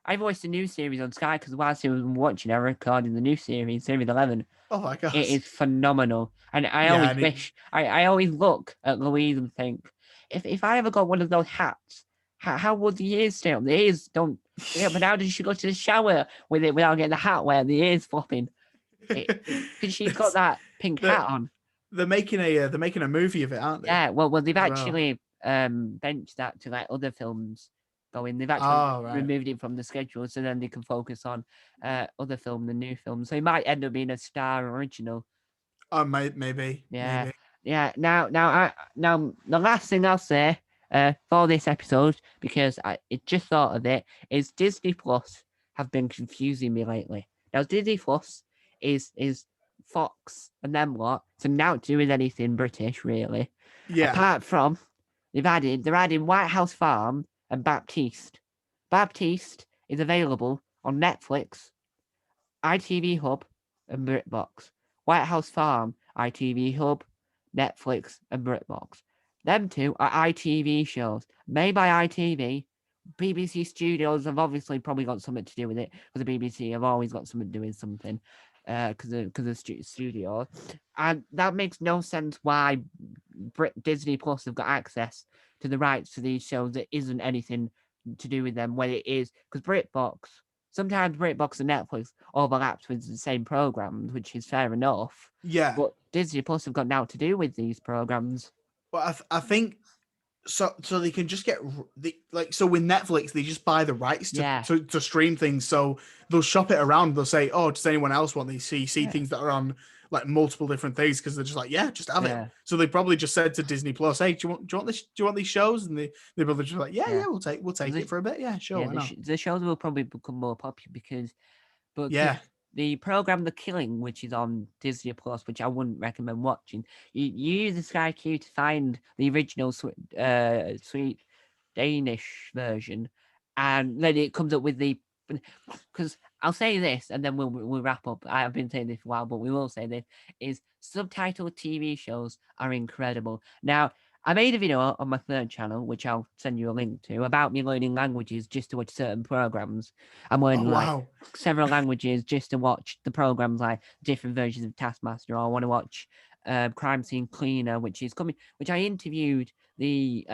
I watched the new series on Sky because whilst I was watching, I recorded the new series 11. Oh my gosh. It is phenomenal, and I Yeah, always wish. I always look at Louise and think, if I ever got one of those hats, how would the ears stay on? The ears don't. Yeah, but how does she go to the shower with it without getting the hat where the ears flopping? Because she's got that pink hat on. They're making a movie of it, aren't they? Yeah, well, they've As well. actually benched that to let other films go in. They've actually right. removed it from the schedule, so then they can focus on other film, the new film. So it might end up being a Star original. Maybe. Yeah, Maybe. yeah. Now, the last thing I'll say for this episode, because I just thought of it, is Disney Plus have been confusing me lately. Now, Disney Plus is Fox and them lot, so not doing anything British really. Yeah. Apart from they're adding White House Farm and Baptiste. Baptiste is available on Netflix, ITV Hub, and BritBox. White House Farm, ITV Hub, Netflix, and BritBox. Them two are ITV shows made by ITV. BBC Studios have obviously probably got something to do with it because the BBC have always got something to do with something because of studios, and that makes no sense why Disney Plus have got access to the rights to these shows that isn't anything to do with them when it is because BritBox. Sometimes BritBox and Netflix overlaps with the same programs, which is fair enough. Yeah. But Disney Plus have got now to do with these programs. Well, I think so. So they can just get so with Netflix, they just buy the rights Yeah. to stream things. So they'll shop it around. They'll say, "Oh, does anyone else want these?" So you see Yeah. things that are on like multiple different things because they're just like, "Yeah, just have Yeah. it." So they probably just said to Disney Plus, "Hey, do you want this? Do you want these shows?" And they probably just like, "Yeah, Yeah. we'll take The- it for a bit. Yeah, sure, Yeah, why not?" the shows will probably become more popular because Yeah, the program The Killing, which is on Disney Plus, which I wouldn't recommend watching, you use the Sky Q to find the original sweet Danish version, and then it comes up with the because I'll say this, and then we'll wrap up. I've been saying this for a while, but we will say this: is subtitled TV shows are incredible. Now, I made a video on my third channel, which I'll send you a link to, about me learning languages just to watch certain programs. I'm learning oh wow, several languages just to watch the programs, like different versions of Taskmaster. Or I want to watch Crime Scene Cleaner, which is coming, which I interviewed the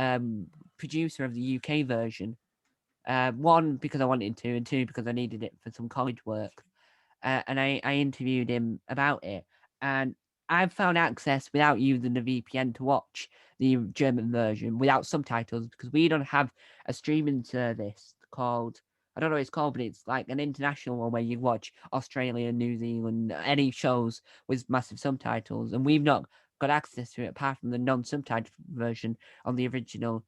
producer of the UK version. One, because I wanted to, and two, because I needed it for some college work. And I interviewed him about it. And I've found access without using the VPN to watch the German version without subtitles because we don't have a streaming service called, I don't know what it's called, but it's like an international one where you watch Australia, New Zealand, any shows with massive subtitles. And we've not got access to it apart from the non-subtitled version on the original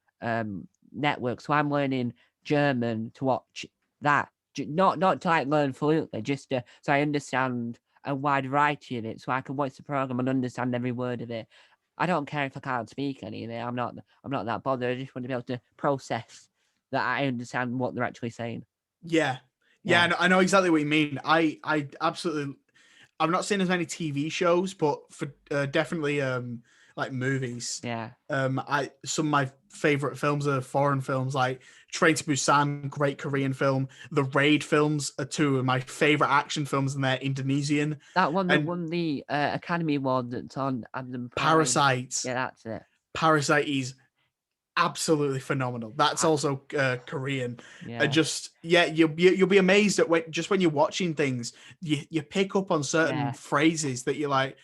network. So I'm learning German to watch that, not to like learn fluently, just so I understand a wide variety of it, so I can watch the program and understand every word of it. I don't care if I can't speak any of it. I'm not that bothered. I just want to be able to process that I understand what they're actually saying. yeah, Yeah. I know exactly what you mean. I absolutely. I've not seen as many TV shows, but for definitely like movies. Yeah. I some of my favorite films are foreign films like Train to Busan, great Korean film. The Raid films are two of my favorite action films, and they're Indonesian. That one that And won the Academy Award that's on Amazon Prime. Parasite. Yeah, that's it. Parasite is absolutely phenomenal. That's also Korean. Yeah. You'll be amazed at when you're watching things, you pick up on certain phrases that you're like,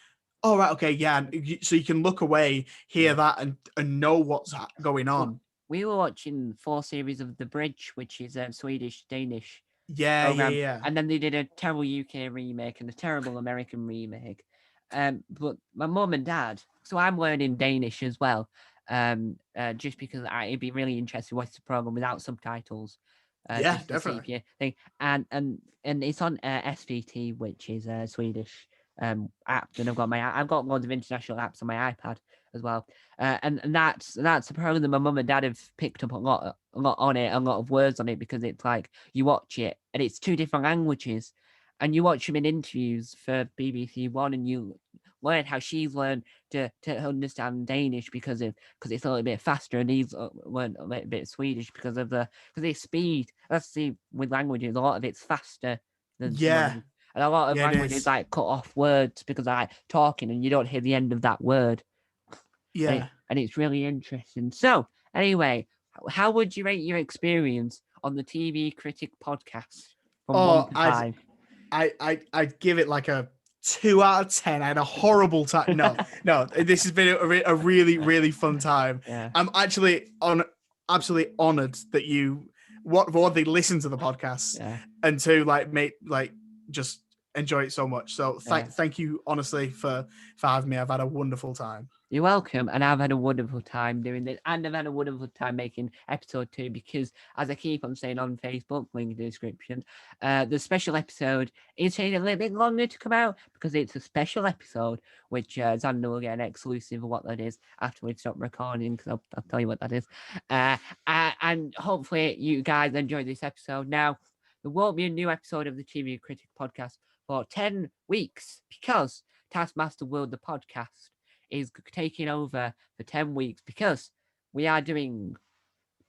oh right, okay, yeah. So you can look away, hear that, and know what's going on. We were watching 4 series of The Bridge, which is a Swedish Danish Yeah, program, yeah. and then they did a terrible UK remake and a terrible American remake. But my mum and dad, so I'm learning Danish as well. Just because it'd be really interesting to watch the program without subtitles. Yeah, just definitely. To see if you think, and it's on SVT, which is a Swedish app. And I've got loads of international apps on my iPad as well. And that's a program that my mum and dad have picked up a lot on it, a lot of words on it, because it's like you watch it and it's 2 different languages, and you watch them in interviews for BBC One, and you learn how she's learned to understand Danish because it's a little bit faster, and he's learned a little bit Swedish because it's speed. That's with languages, a lot of it's faster than some of them. And a lot of languages like cut off words because they're like talking and you don't hear the end of that word. Yeah. And it's really interesting. So, anyway, how would you rate your experience on the TV Critic podcast from 1 to 5? I'd give it like a 2 out of 10. I had a horrible time. No, this has been a really, really fun time. Yeah. I'm actually absolutely honored that you they listen to the podcast and to just enjoy it so much. So thank you honestly for having me. I've had a wonderful time. You're welcome, and I've had a wonderful time doing this, and I've had a wonderful time making episode 2 because, as I keep on saying on Facebook, link in the description, the special episode is taking a little bit longer to come out because it's a special episode, which Xander will get an exclusive of what that is after we stop recording, because I'll tell you what that is. And hopefully you guys enjoy this episode. Now, there won't be a new episode of the TV Critic podcast for 10 weeks because Taskmaster World, the podcast, is taking over for 10 weeks because we are doing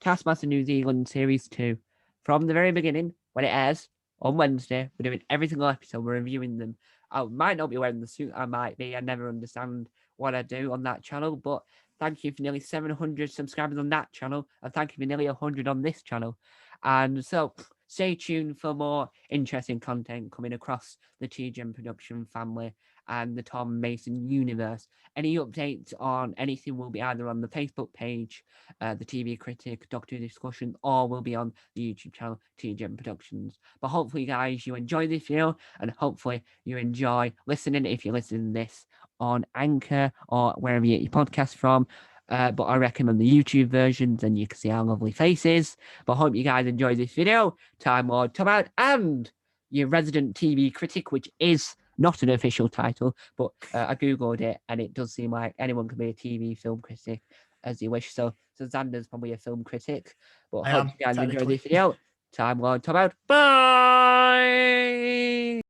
Taskmaster New Zealand Series 2 from the very beginning when it airs on Wednesday. We're doing every single episode. We're reviewing them. I might not be wearing the suit. I might be. I never understand what I do on that channel, but Thank you for nearly 700 subscribers on that channel. And thank you for nearly 100 on this channel. And so stay tuned for more interesting content coming across the TGM production family and the Tom Mason universe. Any updates on anything will be either on the Facebook page, the TV Critic, Doctor Discussion, or will be on the YouTube channel, TGM Productions. But hopefully, guys, you enjoy this video and hopefully you enjoy listening if you're listening to this on Anchor or wherever you get your podcast from. But I recommend the YouTube versions and you can see our lovely faces. But I hope you guys enjoy this video. Time Lord Tom out and your resident TV critic, which is not an official title, but I googled it and it does seem like anyone can be a TV film critic as you wish. So Xander's probably a film critic. But I hope you guys enjoy this video. Time Lord Tom out. Bye.